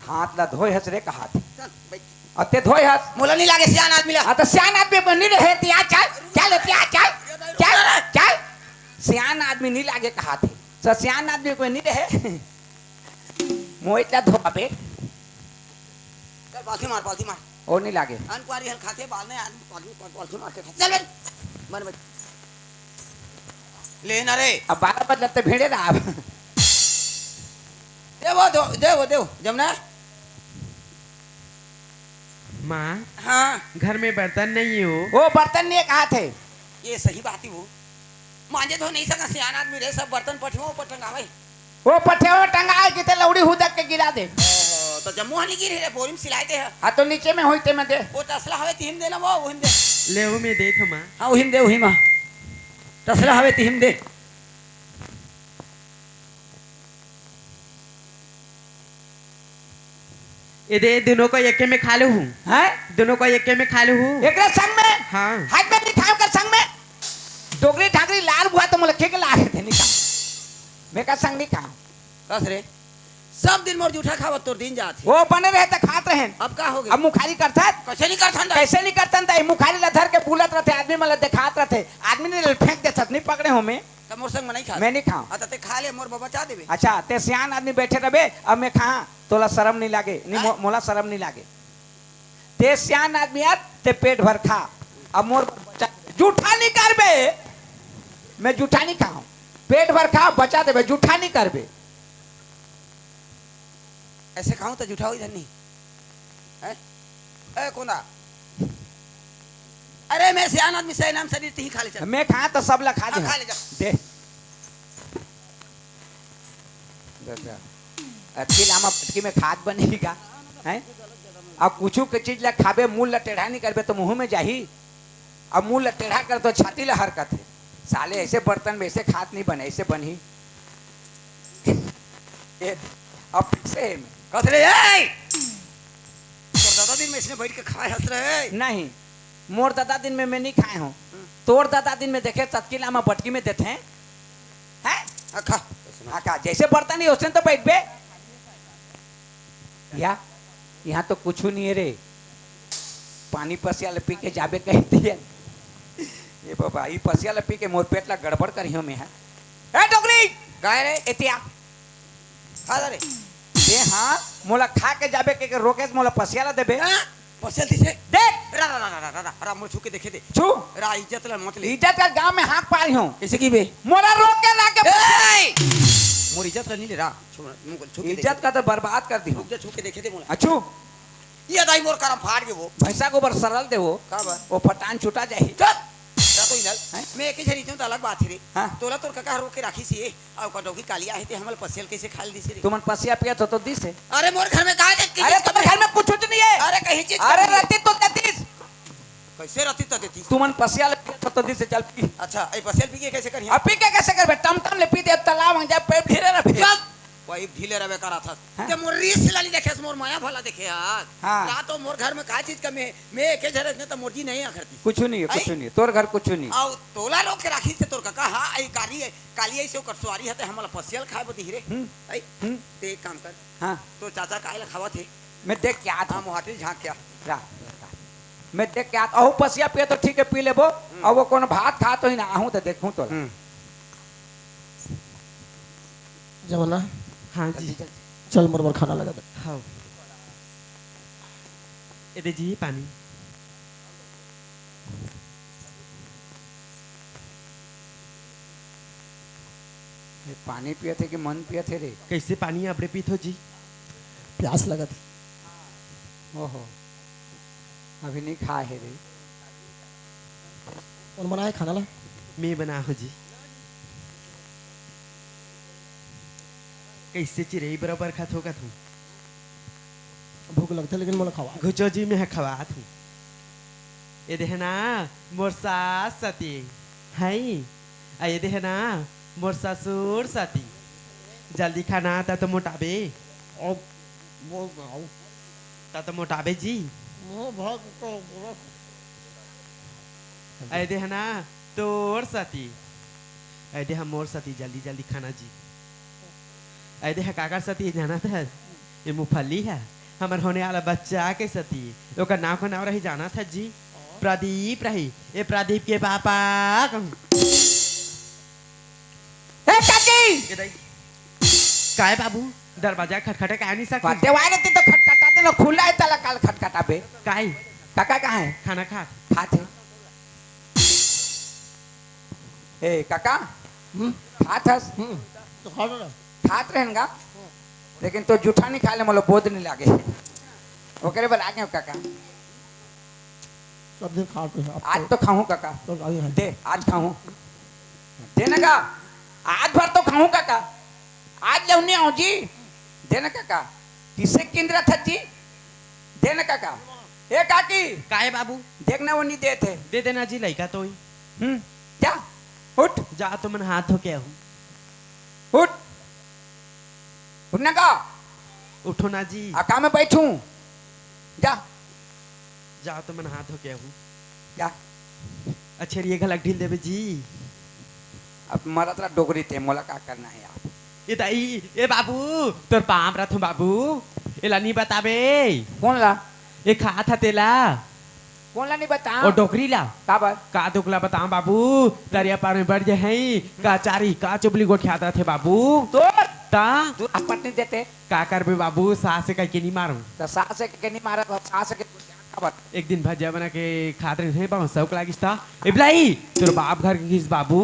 हाथ ला धोए हस रे का हाथ चल बैठ अते धोए हस मोला नहीं लागे सियान आदमी ला हाँ तो सियान आदमी बनी रहे तिया चल चल तिया चल चल चल सियान आदमी नहीं लागे कहा थे तो सियान आदमी बनी रहे मोइला धोबे चल पालथी मार और नहीं लागे अनकुआरी हल खाते बाल ने पालथी मार के खा चल बैठ मन बैठ ले ना रे अब 12 बजते भेड़े रहा अब दे वो जमुना माँ हाँ घर में बर्तन नहीं हो वो बर्तन ने कहा थे ये सही बात ही वो मांजे तो नहीं सका सियान आदमी रे सब बर्तन पठियो ऊपर टंगावे वो पट्टे में टंगा के लौड़ी हुदक के गिरा दे तो जम्मू हनी गिरी रे बोरी में सिलाए थे हाँ तो नीचे में होते में दे वो तसला हवे तिहिम देना वो वहिम दे ले वो में दे तो माँ हाँ वहिम दे वहिम तसला हवे तिहिम दे ये दे दोनों को एक में खा लो हूँ हैं दोनों को एक में खा लो हूँ एकरा संग में हाँ हाथ में नहीं खाओ कर संग में डोगरी ठाकरी लाल हुआ तो मुलखे के लागे थे नहीं खाओ मैं का संग नहीं खाओ बस रे सब दिन मोर जूठा खावत तोर दिन जात है वो बने रहे तो खात रहे अब का हो अब गया मुखारी करता है कैसे नहीं करथन कैसे नहीं करता था मुखारी ला धर के बुलत रहते आदमी मतलब दिखात रहते आदमी ने फेंक दे नहीं पकड़े हो मैं त मोर संग में नहीं खा मैं नहीं खाऊं अत ते खा ले मोर बचा देबे अच्छा ते सियान आदमी बैठे रहे अब मैं कहा तोला शर्म नहीं लागे नहीं मोला शर्म नहीं लागे ते सियान आदमी यार ते पेट भर खा अब मोर जूठा नहीं करबे मैं जूठा नहीं खाऊं पेट भर खा बचा देबे जूठा नहीं करबे ऐसे खाऊं तो जूठा होई धनी है ए कोना अरे मैं सियान आदमी से नाम शरीर ही खा ले चल मैं खा तो सब ला खा दे खा ले जा दे अच्छी लामा पटकी में खाद बनेगा हैं अब कुछ के चीज ला खाबे मुंह ला टेढ़ा नहीं करबे तो मुंह में जाही अब मुंह ला टेढ़ा कर तो छाती ला हरकत है साले ऐसे बर्तन में ऐसे खाद नहीं बने ऐसे बनी अब फिर से में कस रे ए तोर दादा दिन में इसने बैठ के खाए हंस रहे नहीं मोर दादा दिन में मैं नहीं खाए हूँ तोर दादा दिन में देखे चटकी लामा पटकी में देते हैं हैं खा आका जैसे बर्तन है उसने तो बैठ बे या यहाँ तो कुछ नहीं है रे पानी पसियाल पी के जाबे कहती है ये बाबा ये पसियाल पी के मोर पेट ला गड़बड़ करी हो मैं है ए डोगरी गाय रे एतिया खा रे दे हाँ मोला खा के जाबे के रोके मोला पसियाला देबे पसल दिसे देख रा रा रा रा रा मोर छू के देखे दे छू रा इज्जत ला मत ले इज्जत का गांव में हाथ पारी हूँ कैसे की बे मोला रोक के ला के मोर इज्जत ला नहीं ले रा छू के इज्जत का तो बर्बाद कर दी हूँ छू के देखे दे मोला अच्छू ये दाई मोर करम फाड़ के वो भैंसा को बर सरल दे वो का बा वो फटान छुटा जाए चल रा तो इनल हैं? मैं एक झरी तो अलग बात है रे हाँ। तोला तोर काका रोक के राखी सी आ कटोकी कालिया है ते हमल पसेल कैसे खाल दिस रे तुमन पसिया पिया तो दिस है अरे मोर घर में का है अरे तुम्हारे घर में कुछ नहीं है अरे कहीं चीज अरे रहती तो देतीस कैसे रहती तो देती तुमन पसिया ले पिया तो दिस है चल पी अच्छा ए पसेल पी के कैसे करी अब पी के कैसे करबे टम टम ले पी दे तालाब में जा पेट ढीले रहे चल वही ढीले रवे करा था हाँ? ते मोर रीस लाली देखे मोर माया भला देखे यार हाँ। रा तो मोर घर में का चीज का मैं एक झरत ने तो मोर जी नहीं आ करती कुछ नहीं है कुछ नहीं है तोर घर कुछ नहीं आउ तोला लोग के राखी से तोर काका हां आई काली ऐसे ओकर सवारी हते हमला पसेल खाए बदी रे आई ते एक काम कर हाँ तो चाचा काहे ला खावा थे मैं देख के आता हां मोहाटी झांक क्या रा मैं देख के आता अहो पसिया पिया तो ठीक है पी लेबो और वो कौन भात खा तो ही ना आहूं तो देखूं तो जमाना हाँ जी चल मोर खाना लगा दे हाँ ये दे जी पानी ये पानी पिए थे कि मन पिए थे रे कैसे पानी आपने पीत हो जी प्यास लगा थी ओहो अभी नहीं खाए है रे कौन बनाए खाना ला मैं बना हो जी कैसे चिरई बराबर खात होगा तू भूख लगता लेकिन मोला खवा घुचो जी मैं खवात हूँ ये देहना मोर सास सती है ये देहना मोर ससुर सती जल्दी खाना ता तो मोटाबे अब वो गाओ ता तो मोटाबे जी वो भाग तो ऐ देहना तोर सती ऐ देहा मोर सती जल्दी जल्दी खाना जी ऐ देहा काका सती जाना था ये मुफली है हमार होने वाला बच्चा के सती ओका नाम को नाम रही जाना था जी प्रदीप रही ये प्रदीप के पापा कहूँ ए काकी काय बाबू दरवाजा खटखटे काय नहीं सकती देवाय रहती तो खटखटाते ना खुला है तला काल खटखटा बे काय काका कहाँ है खाना खा खाते ए काका खात हस तो खा लो ना खात रहेगा लेकिन तो जूठा नहीं खा ले मतलब बोध नहीं लागे ओकरे बल आगे हो काका सब दिन खा तो अब आज तो खाऊं काका तो आगे है दे आज खाऊं देना का आज भर तो खाऊं काका आज लौनी आऊं जी देना काका किसे केंद्र था जी देना काका ए काकी काय बाबू देखना वो नहीं देते दे देना जी लड़का तो ही क्या उठ जा तो मन हाथ धो के आहूँ उठ उठना का उठो ना जी आका में बैठूं जा जाओ तो मन हाथ हो गया हूँ जा अच्छा ये गलत ढील देवे जी अब मरा तेरा डोगरी थे मोला का करना है आप ये दाई ए बाबू तोर पाम रथ बाबू ये ला नहीं बतावे कौन ला ये खा था तेला कौन ला नहीं बता और डोकरी ला काबर का दुखला बताऊं बाबू दरिया पार में बढ़ जाए हैं का चारी का चुबली गोठियाता थे बाबू तो ता तू अपनी देते का कर बे बाबू सास से कह के नहीं मारूं तो सास के नहीं मारा तो सास के काबर एक दिन भजिया बना के खाते नहीं पाऊं शौक लागिस था इबलाई तोर बाप घर के किस बाबू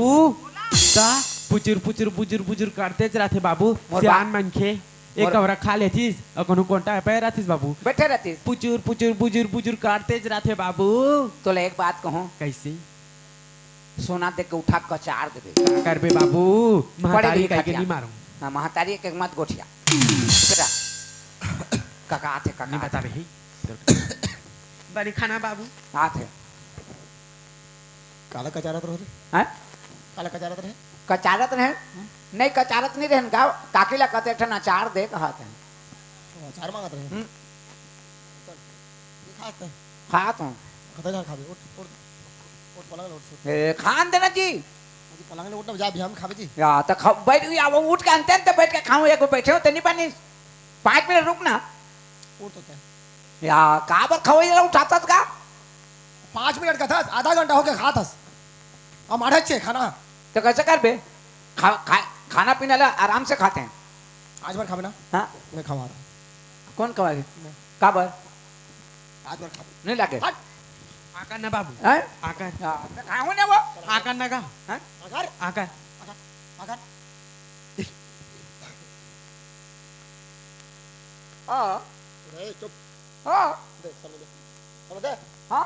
ता पुचुर पुचुर बुजुर बुजुर करते ज रहते बाबू मोर सियान बाप- मन के एक और खा लेतीस और कोनो कोंटा पे रहतीस बाबू बैठे रहती पुचुर पुचुर बुजुर बुजुर करते ज रहते बाबू तो ले एक बात कहूँ कैसे सोना दे के उठा कचार देवे कर बे बाबू महातारी लिखे कह के खटिया। नहीं मारूं ना महतारी के मत गोठिया बेटा काका आते नहीं काका बता रही बनी खाना बाबू आते काला कचारत रहे हैं काला कचारत रहे कचारत रहे नहीं कचारत नहीं रहन गाँव काकीला कहते एक ठन अचार दे कहते हैं अचार मांगत रहे हम्म। चल ये खाते हैं खात हूँ खतरे खा खाबे उठ उठ उठ पलंग ले उठ सुट ए, खान देना जी अजी पलंग ले उठना जा भी हम खाबे जी या तो बैठ या वो उठ के अंते अंते बैठ के खाऊं एक बैठे हो तो नहीं पानी 5 मिनट रुकना उठ तो या कहाँ पर खाओ जरा उठाता का 5 मिनट का था आधा घंटा हो गया खा थस हम आढ़े छे खाना तो कैसे कर बे खाना पीना ला आराम से खाते हैं आज बार खाबे ना हाँ मैं खवा रहा कौन कमाए काबर आज बार खाबे नहीं लगे हट आकर ना बाबू हैं? आकर या, तो खाऊं ना वो आकर ना का हैं? अगर आकर अगर हाँ रे चुप हाँ दे समझ दे हाँ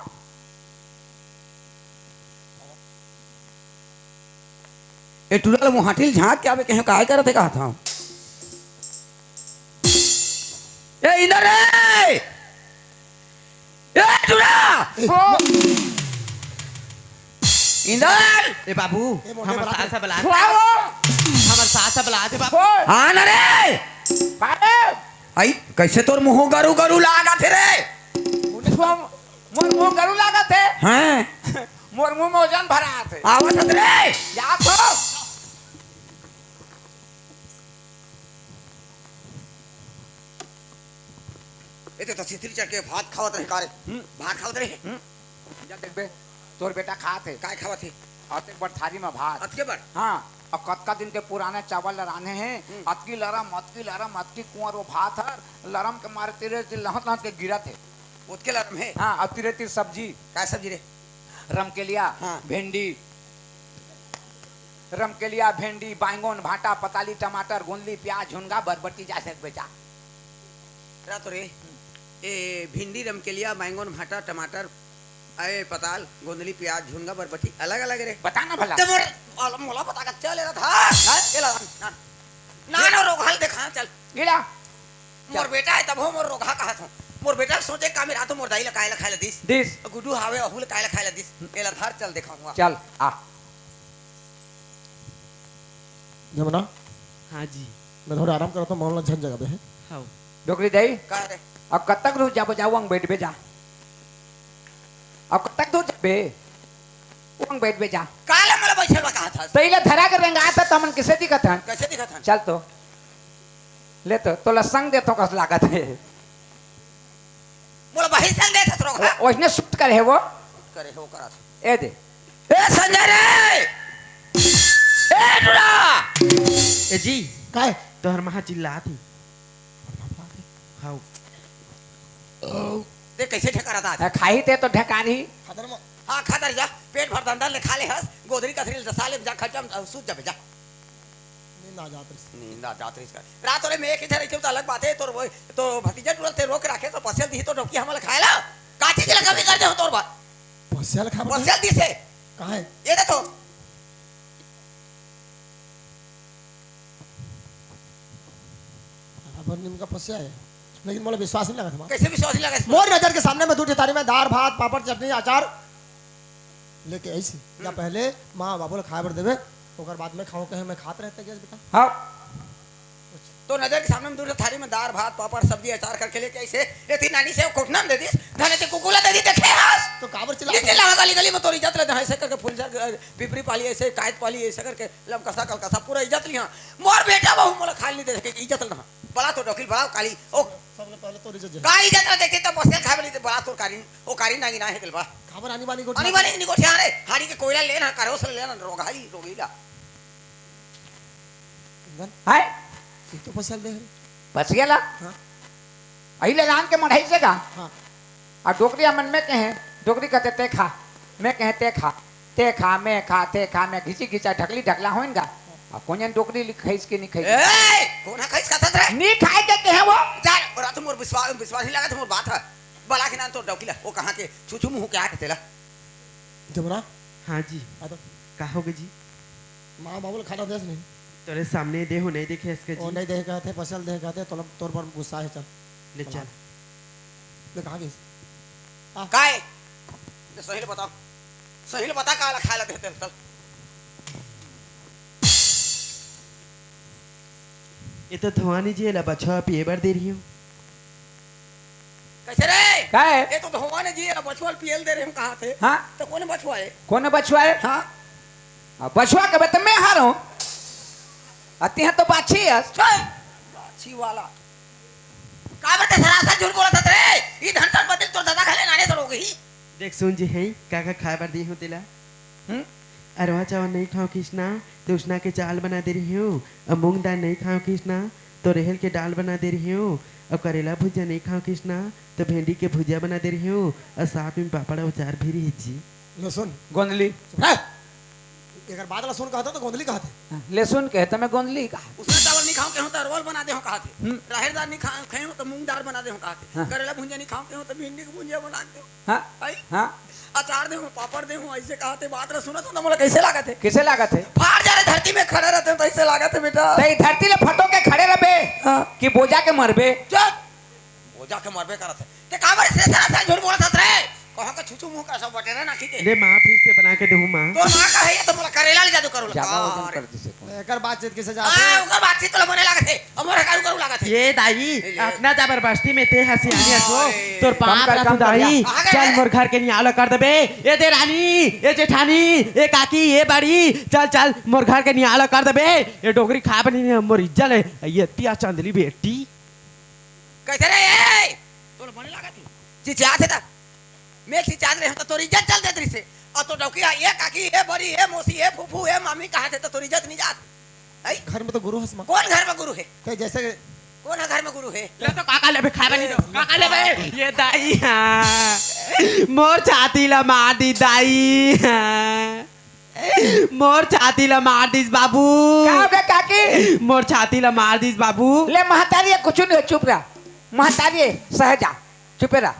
ए टुरल मुहाटिल झांक के आवे कहे काय करते कहा था ए इधर रे ए टुरा इधर ए बाबू ए मोटे हमर बलाते। सासा बला खाओ हमर सासा बला दे बाबू बोल हाँ न रे खाओ आई कैसे तोर मुंह गरु गरु लागा थे रे मोर मुंह करू लगा थे हैं मोर मुंह में वजन भरा थे आवत हत रे या तो ए तो सिथरी चढ़ के भात खावत रहे कारे भात खावत रहे जा देख बे तोर बेटा खा थे काय खावत थे आते बड़ थारी में भात अतके बर हाँ और कतका दिन के पुराने चावल लराने हैं अतकी लरम अतकी कुंवर वो भात है लरम के मारे तेरे लहत लहत के गिरा थे उतके लरम है हाँ अब तिरे तिर सब्जी काय सब्जी रे रमकेलिया हाँ। भिंडी रमकेलिया भिंडी बैंगन भाटा पताली टमाटर गोंदली प्याज झुनगा बरबटी जैसे बेचा रा तो रे ए भिंडी रमकेलिया बैंगन भाटा टमाटर अरे पताल गोंदली प्याज झुनगा बरबटी अलग अलग रे बताना भला ते मोर आलम मोला पता का चल रहा था एला ना ना रोग हल देखा चल गिरा मोर बेटा है तब हो मोर रोगा कहा था मोर बेटा सोचे का मेरा तो मोर दाई ला कायला खायला दिस दिस गुडू हावे अहुल कायला खायला दिस एला धर चल देखा चल आ जमुना हां जी मैं थोड़ा आराम करता हूं मोहल्ला झन जगह पे है हां डोकरी दई का रे अब कब तक रू जाबो जाऊंग बैठ बे जा अब कब तक दो जाबे वंग बैठ बे जा काला मला बैठल बा कहा था तैले धरा कर रेंगा आता तमन किसे दिखत है कैसे दिखा था चल तो ले तो लसंग दे तो कस लागत है मोला बहिर चल दे था रोगा ओइसने शूट करे है वो करे हो करा था ए दे ए संजय रे ए टुरा ए जी काय तोहर महा चिल्ला थी हां देख कैसे ठेका रहा था खाई ते तो ढकारी खतर में हां खादर जा पेट भर दंदल ले खा ले हस गोदरी कथरी दसाले जा खटम सूत जा जा नींद आ जाती है नींद आ जात रही रात रे में एक इधर रही तो अलग बात है तोर तो भतीजा टुरल ते रोक रखे तो पसल दी तो रोकी हमला खाएला काठी के लगा भी कर दे हो तोर बात पसल खा पसल दी से कहां है ये देखो पर नीम का पस्या है लेकिन मोला विश्वास नहीं लगा था कैसे भी सोच लगा मोर नजर के सामने में दूसरी थाली में दाल भात पापड़ चटनी अचार लेके ऐसी या पहले माँ बाबू खाए बर देवे ओकर बाद में खाओ कहे मैं खाते रहते गैस बेटा हाँ तो नजर के सामने में दूसरे थाली में दाल भात पापड़ सब्जी अचार करके लेके ऐसे ये थी नानी से कोठना दे दी धने ते कुकुला दे दी देखे हास तो काबर ये चिल्ला चिल्ला गली गली में तोरी इज्जत ले ऐसे करके फुलझर पिपरी पाली ऐसे कायत पाली ऐसे करके लमकसा कलकसा पूरा इज्जत लिया मोर बेटा बहु मोला खाल नहीं दे सके इज्जत ना बड़ा तो डोकिल बड़ा काली ओ सबले पहले तो इज्जत का इज्जत ना देखे तो बसे खा बली बड़ा तो कारीन ओ कारीन ना गिना है दिलबा काबर आनी बानी को अनि बानी निको ठिया रे हाड़ी के कोयला लेना करो से लेना रोगाली रोगीला है तो फसल दे बच गया ला हाँ। अहिले लान के मढ़ाई से का हाँ और डोकरी मन में कहे डोकरी कहते ते खा मैं कहे ते खा मैं खा ते खा मैं घिची घिचा ढकली ढकला होइन गा और कोन डोकरी लिखाइस के नहीं खाई ए कोना खइस का रे नहीं खाए के कहे वो जा रात मोर विश्वास नहीं लगा तो मोर बात है बला के नाम तो डोकिला वो कहां के छुछू मुंह के आके तेला जमुना हाँ जी आ तो कहोगे जी माँ बाबू खाना देस नहीं तेरे सामने देहो नहीं देखे इसके और जी नहीं देख कहते फसल देख कहते तो तोर पर गुस्सा है चल ले चल ले कहाँ गई काय तो सही बता का खाए लगे चल ये तो धोआनी जी ला बछवा पिए बर दे रही हूँ कैसे रे का है ये तो धोवाने जी ये बछवा पीएल दे रहे हम कहां थे हाँ तो कौन बछवा है कौन बछुआ है हां और बछुआ के बत मैं हारो अति है तो बाछी है अच्छी वाला का बते सरासर झूठ बोला था रे ये धंटन बदल तो दादा खाले नाने तो गई देख सुन जी है काका खाए बर दी हूँ तेला अरवा चावल नहीं खाओ कृष्णा तो उसना के चाल बना दे रही हूँ और मूंग दाल नहीं खाओ कृष्णा तो रेहल के दाल बना दे रही हूँ और करेला भुजिया नहीं खाओ कृष्णा तो भिंडी के भुजिया बना दे रही हूँ और साथ में पापड़ और अचार भी रही जी लहसुन गोंदली अगर बाद लहसुन कहता तो गोंदली कहते लहसुन कहते मैं गोंदली का उसने चावल नहीं खाओ के हो तो अरवल बना दे हो कहा थे राहर दाल नहीं खाए हो तो मूंग दाल बना दे हो कहा थे करेला भुजिया नहीं खाओ के हो तो भिंडी की भुजिया बना दे हाँ आई हाँ अचार दे हो पापड़ दे हो ऐसे कहा थे बात रे सुना तो मोला कैसे लगा थे किसे लागत है फाड़ जा रे धरती में खड़े रहते तो ऐसे लगा थे बेटा तई धरती ले फटो के खड़े रहे हाँ। कि बोझा के मरबे चुप वो जाके मरबे करत है ते काबर से सरासर झूठ बोला था रे कहां का छुछू मुंह का सब बटेरा ना खींचे ले माँ फिर से बना के दूँ माँ तो मां का है ये तो मोला करेला ले जादू करो ज्यादा वजन लगा कर दिसे एकर बातचीत किसे आ जाते ओकर बातचीत तो बने लगा थे हमरे कारू करू लगा थे ये दाई अपना जबरदस्ती में ते हंसी आनी हंसो तोर कम पाप कर, रख कम कर दाई जा। आगे चल है। मोर घर के नियालो कर देबे ये दे रानी ये जेठानी ये काकी ये बड़ी चल चल मोर घर के नियालो कर देबे ये डोगरी खा बनी मोर इज्जत है ये पिया चंदली बेटी कैसे रे ए तो बने लगा थी चिचा थे ता मैं चिचा रहे तो तोरी इज्जत चल देत रही से और तो डौकिया ये काकी ये बड़ी ये मौसी ये फूफू ये मामी कहा थे तो तोरी इज्जत नहीं जात आई घर में तो गुरु हंस माँ कौन घर में गुरु है कहीं जैसे कौन है घर में गुरु है ले तो काका लेबे खा बनी दो काका लेबे ये दाई हाँ मोर छाती ला मार दी दाई हाँ मोर छाती ला मार दीस बाबू का हो गया काकी मोर छाती ला मार दीस बाबू ले महतारी है, कुछ नहीं चुप रहा महतारी है, सहजा चुप रहा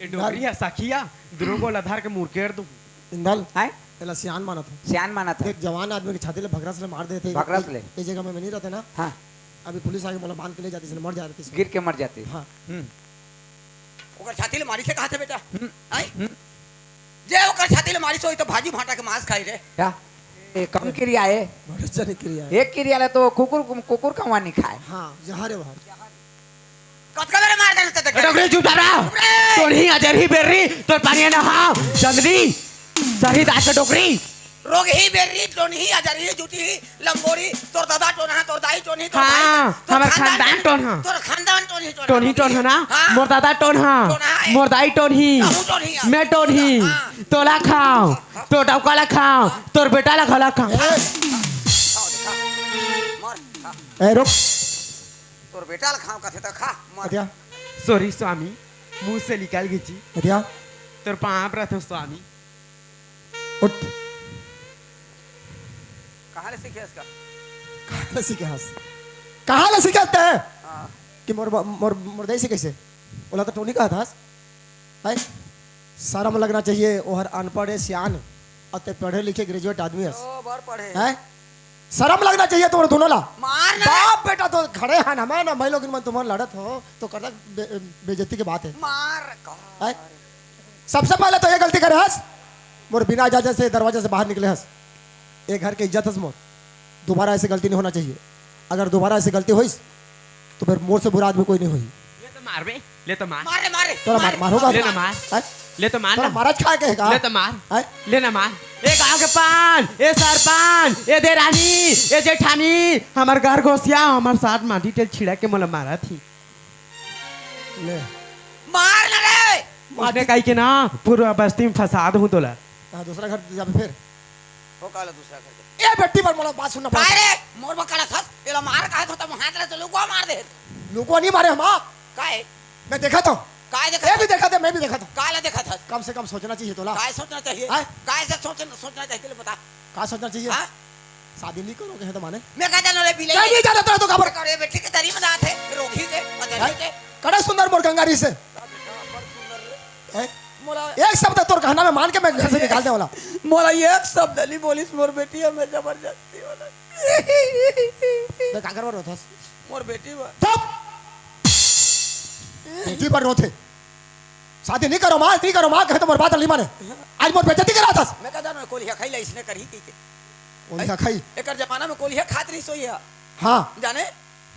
ये डोगरी है सखिया द्रोगो लधार के मुरकेर दूं इंदल है पहला सियान माना था सियान माना था एक जवान आदमी की छाती ले भगरा से मार देते भगरा से ले। इस जगह में नहीं रहते ना हाँ अभी पुलिस आके बोला बांध के ले जाती इसने मर जाती इसमें। गिर के मर जाते हाँ ओकर छाती ले मारी से कहा थे बेटा आई जे ओकर छाती ले मारी से तो भाजी भाटा के मांस खाई रे क्या ये कम क्रिया है बहुत अच्छा नहीं क्रिया है। एक क्रिया ले तो कुकुर कौवा नहीं खाए हाँ जहाँ रे वहाँ कतका मेरे मार देते ए डोगरी चुप रहा तोर ही अजर ही बेरी तोर पानी ना हाँ चंदनी सही दास के डोगरी रोग ही बेरी टोन ही अजर ही जुटी ही लंबोरी तोर दादा टोन है तोर दाई टोन ही तोर हाँ, दाई- तोर हमार खानदान टोन है। तोर खानदान टोन ही टोन ही टोन है ना हाँ। मोर दादा टोन टोन हाँ है। मोर दाई टोन ही हमहू टोन ही है। मैं टोन ही हाँ। तोला खाओ तो डौकाला खाओ तोर बेटा ला खला खाओ खाओ देखा मर खा ए रुक तोर बेटा ला खाओ कथे तो खा मर अतिया सॉरी स्वामी मुंह से निकाल गई अतिया तोर पाप रथ स्वामी उठ कहां ले सीखे इसका कहाँ सीखे हंस कहाँ ले सीखते हैं हां कि मुर्दई से कैसे बोला तो टोनी कहा था है शर्म लगना चाहिए वो हर अनपढ़ है सियान है, और ते पढ़े लिखे ग्रेजुएट आदमी है ओ बार पढ़े हैं? शर्म लगना चाहिए तुम्हारे दोनों ला मार ना बाप बेटा तो खड़े हैं ना मैं ना मैं लोग इनमें तुम्हारे लड़त हो तो करना बेइज्जती की बात है मार हैं? सबसे पहले तो ये गलती करे हंस मोर बिना इजाजत से दरवाजे से बाहर निकले हंस एक घर की इज्जत हंस मोर दोबारा ऐसी गलती नहीं होना चाहिए अगर दोबारा ऐसी गलती हुई तो फिर मोर से बुरा आदमी कोई नहीं हुई। ले तो मार बे, ले तो मार, मारे मारे तोरा मारोगा ले ना मार, हैं? ले तो मार तोरा ना, महाराज खा के का ले तो मार, हैं? ले ना मार। ए गाँव के पान, ए सरपंच, ए देरानी, ए जेठानी, हमार घर घोसिया हमार साथ माटी तेल छिड़ा के मोला मारा थी। ले मार ना रे उसने कही कि ना पूरा बस्ती में फसाद हूँ तोला। दूसरा घर जा फिर वो काला दूसरा करके ए बेटी पर मोला बात सुनना काय रे मोर बकरा था एला मार काहे तो तब हाथ रे तो लोगो मार दे लोगों नहीं मारे हम काय मैं देखा था काय ये देखा भी देखा था मैं भी देखा था। काला देखा था कम से कम सोचना चाहिए तोला। काय सोचना चाहिए हाँ? काय से सोचना चाहिए बता का सोचना चाहिए हाँ? शादी नहीं करोगे है तो माने मैं कहता नो रे बिले नहीं जाना तेरा तो खबर करे बेटी के तरी में दांत है रोगी के मदर के कड़े सुंदर मोर गंगारी से हैं? मोला एक शब्द तोर कहना में मान के मैं घर से निकाल दे वाला। मोला एक शब्द नहीं बोलिस मोर बेटी है मैं जबरदस्ती वाला मैं का करवा रहा था मोर बेटी बा चुप बेटी पर रोते शादी नहीं करो मां कहे तो मोर बात नहीं माने आज मोर बेइज्जती करा था। मैं कहता नो कोलिया खैला इसने करी की के ओलिया खाई एकर जमाना में कोलिया खात रही सोई है हां जाने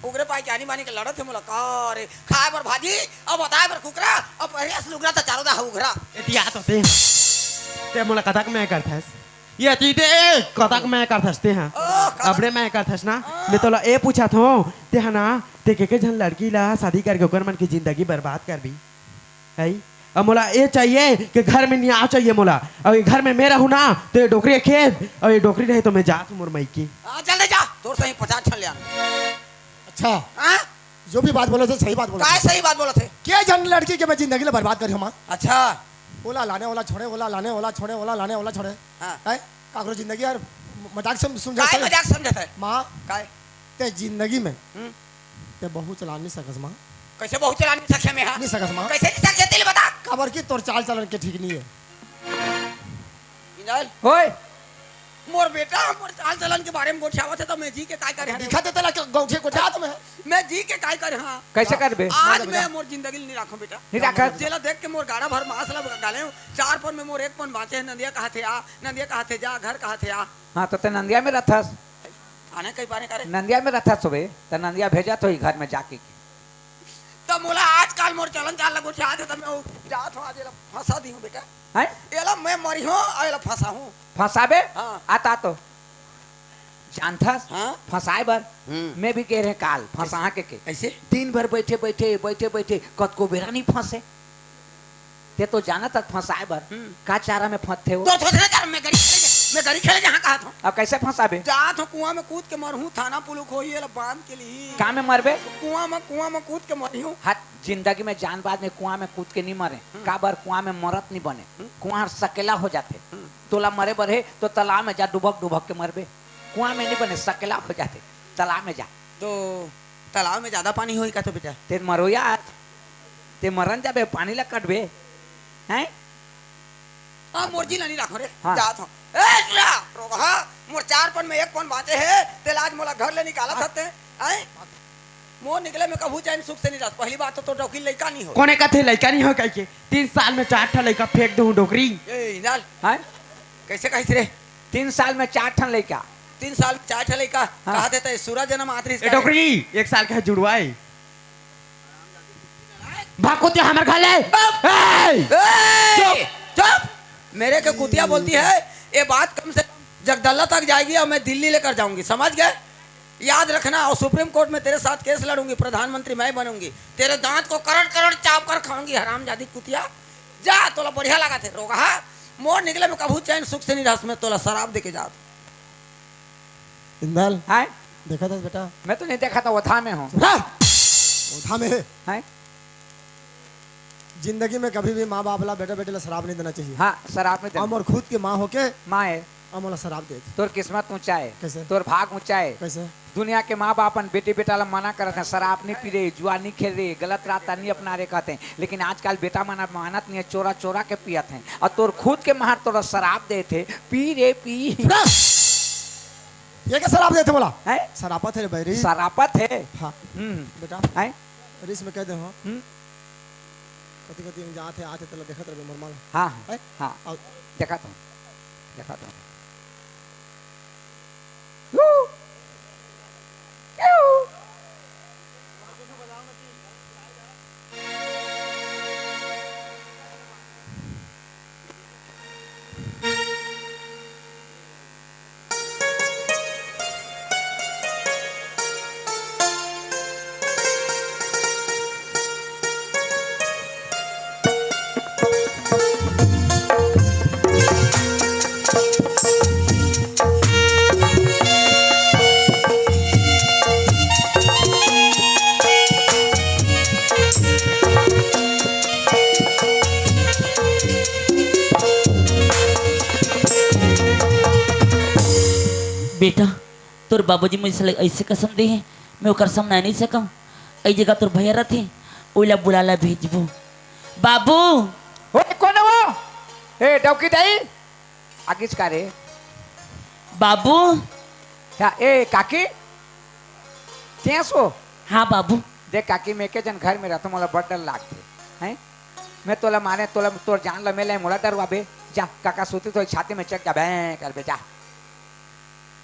उगरे पाई जानी मानी के लड़त है मुलाकात रे खाए पर भाजी अब बताए पर कुकरा अब पहले असल उगरा तो चारों दा उगरा एतिया तो ते मोला कथक में करथस ये तीते कथक में करथस ते हां अबरे में करथस ना मैं तोला ए पूछा थो ते हना ते के जन लड़की ला शादी करके ओकर मन की जिंदगी बर्बाद कर भी है। अब मोला ये चाहिए कि घर में न्याय चाहिए मोला, और ये घर में मैं रहूं ना तो ये डोकरी खेत और ये डोकरी नहीं तो मैं जात हूं मोर मायकी। जल्दी जा तोर सही 50 छन लिया अच्छा हां जो भी बात बोले थे सही बात बोला काय सही बात बोलत है क्या जन लड़की के मैं जिंदगी में बर्बाद करी हम अच्छा ओला लाने वाला छोड़े ओला लाने वाला छोड़े ओला लाने वाला छोड़े हां हैं काकरो जिंदगी यार मजाक से समझा काय मजाक समझत है मां काय ते जिंदगी में ते बहु चला नहीं सकस मां कैसे बहुत चलानी सखे में हां नहीं सकस मां कैसे नहीं सके दिल बता खबर की तोर चाल चलन के ठीक नहीं है इनाल होय मोर बेटा मोर चाल चलन के बारे में गोछावत है तो मैं जी के काय करे दिखा देते ला गौठे को जात में मैं जी के काय करे हां कैसे करबे आज मैं मोर जिंदगी नहीं राखूं बेटा नहीं राखत? जेला देख के मोर गाड़ा भर मांस ला डाले चार पन में मोर एक पन बाचे है नंदिया कहा थे आ नंदिया कहा थे जा घर कहा थे आ हाँ तो ते नंदिया में रथस आने कई बारे करे नंदिया में रथस होबे तो नंदिया भेजा तो ही घर में जाके के तो मोला आजकल मोर चलन चाल लगो चाह दे तो मैं जात हूं आज एला फंसा दी हूं बेटा हैं एला मैं मरी हूं और एला फंसा हूं फंसाबे हाँ। आता तो जानथस हाँ? फंसाए बर मैं भी कह रहे काल फंसा के कैसे दिन भर बैठे बैठे कत को बेरा नहीं फंसे ते तो जाना तक फंसाए बर का चारा में फंसते हो तो सोचने कर मैं गरी खेले जहां कहा था अब कैसे फंसाबे जात हूं कुआं में कूद के मरहूं थाना पुलिस होई एला बांध के लिए का में मरबे कुआं में कूद के मरी हूं हाथ जिंदगी में जान बाद में कुआं में कूद के नहीं मरे का बार कुआं में मरत नहीं बने कुआं सकेला हो जाते तोला मरे बर है तो तालाब में जा डुबक के मरबे कुआं में नहीं बने सकेला हो जाते तालाब में जा तो तालाब में ज्यादा पानी होई का तो बेटा तेर मरो यार ते मरन जाबे पानी ला कटबे हैं हां मोरजी नहीं राखो रे हाँ। जात हूं ए ला रोगा मोर चार पन में एक पन बाचे है ते लाज मोला घर ले निकाला थते हैं मोर निकले में कभू चैन सुख से नहीं रह पहली बात तो डोकी लइका नहीं हो कोने कथे लड़का नहीं हो कह के 3 साल में 4 ठा लड़का फेंक दूं डोकरी। ए इनाल हैं कैसे कहिस रे 3 साल में 4 ठन लइका 3 साल 4 ठे लइका हाँ। कहा देता है सूरज जन्म आतरी ए डोकरी 1 साल का जुड़वाए भागोते हमर घर ले चुप चुप मेरे के कुतिया बोलती है ये बात कम से कम जगदल्ला तक जाएगी और मैं दिल्ली लेकर जाऊंगी समझ गए याद रखना और सुप्रीम कोर्ट में तेरे साथ केस लड़ूंगी प्रधानमंत्री मैं बनूंगी तेरे दांत को करोड़ चाप कर खाऊंगी हरामजादी कुतिया जा तोला बढ़िया लगा थे रोगा मोर निकले में कभू चैन सुख से नहीं रस में तोला शराब देके जा इंदल हैं देखा था बेटा मैं तो नहीं देखा था वथा में हूँ उठा में है हैं जिंदगी में कभी भी माँ बाप ला बेटा बेटे ला शराब नहीं देना चाहिए हाँ शराब में हम और खुद की माँ होके माँ है हम वाला शराब दे दी। तोर किस्मत ऊंचा है कैसे? तोर भाग ऊंचा है कैसे दुनिया के माँ बाप अपन बेटे बेटा ला मना करते हैं शराब नहीं पी रहे जुआ नहीं खेल रहे गलत रास्ता नहीं अपना रहे कहते हैं लेकिन आजकल बेटा मना मानत नहीं है चोरा के पियत हैं और तोर खुद के मार तोरा शराब दे थे पी रे पी ये क्या शराब देते बोला है शराबत है रे बैरी शराबत है हाँ बेटा है रिस में कह दे हो कति कति जाते आते तला देखत रहे नॉर्मल हाँ है? हाँ और देखा तो बेटा तोर बाबूजी मुझे ऐसे कसम दे है मैं वो कसम ना नहीं सकम ऐ जगह तोर भैया रहते ओला बुलाला भेजबो बाबू ओए कौन है वो ए डौकी दाई आगिस का रे बाबू क्या ए काकी कैसो हाँ बाबू देख काकी मैं के जन घर में रहता मोला बड़ डर लागते हैं मैं तोला मारे तोला तोर जान ल मेले मोला डरवा बे जा काका सोती तो छाती में चक जा बे कर बे जा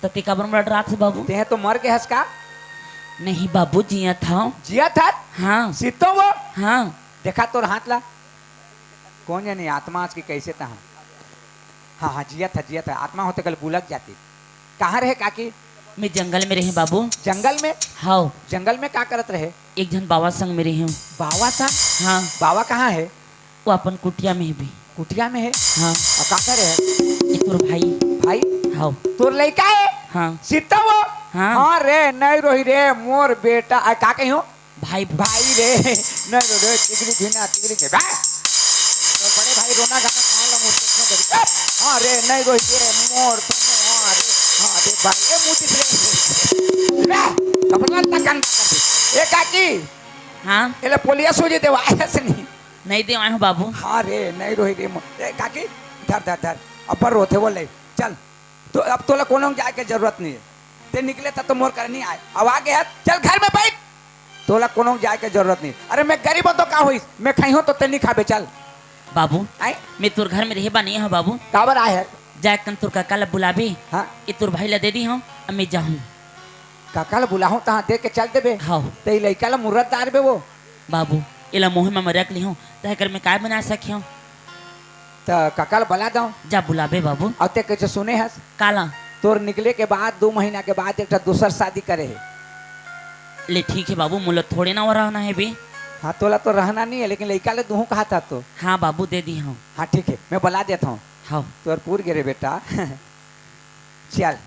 तते काबर में डरात है बाबू ते तो मर के हंस का नहीं बाबू जिया था जिया था हाँ सीतो वो हाँ देखा तोर हाथ ला कौन जाने आत्मा आज की कैसे था हाँ हाँ जिया था आत्मा होते कल बुलक जाती कहाँ रहे काकी मैं जंगल में रहे बाबू जंगल में हाँ जंगल में क्या करत रहे एक जन बाबा संग में रहे हूँ बाबा था हाँ बाबा कहाँ है वो अपन कुटिया में भी कुटिया में है हाँ और कहाँ रहे एक तोर भाई भाई हाँ तोर लड़का है हाँ सीता वो हाँ। हाँ रे नहीं रोही रे मोर बेटा का कही हो भाई भाई रे नहीं रो रे तिगरी घिना तिगरी के बा तो बड़े भाई रोना गाना कहाँ ला मुझसे हाँ रे नहीं रोही रे मोर तुम हाँ रे भाई ए मुझे रे कपड़ा तकन ए काकी हाँ एले पोलिया सोजे देवा ऐसे नहीं नहीं दे आए हो बाबू हाँ रे नहीं रोही रे ए काकी धर अपर रोते बोले चल तो अब तोला कोनो जाए के जरूरत नहीं है ते निकले था तो मोर करनी आए अब आ गया चल घर में बैठ तोला कोनो जाए के जरूरत नहीं अरे मैं गरीब तो का हुई मैं खाई हूँ तो ते नहीं खाबे चल बाबू आई मैं तोर घर में रहे बा नहीं हूँ बाबू काबर आए है जाए कन तोर काका ला बुलाबे हाँ ये तोर भाई ला दे दी हूँ अब मैं जाऊँ काका ला बुलाऊं तहाँ देख के चल देबे हाँ ते लड़का ला मुर्रत दार बे वो बाबू इला मुँह में रख ली हूँ तह कर मैं काय बना सकी हूँ तो काका ला बुला दो जा बुलाबे बाबू और ते कैसे सुने हस काला तोर निकले के बाद 2 महीना के बाद एक दूसर शादी करे है ले ठीक है बाबू मुला थोड़े ना हो रहना है बे हाँ तोला तो रहना नहीं है लेकिन लड़का ले दूँ कहा था तो हाँ बाबू दे दी हूँ हाँ ठीक है मैं बुला देता हूँ हाँ तोर पूर गिरे बेटा चल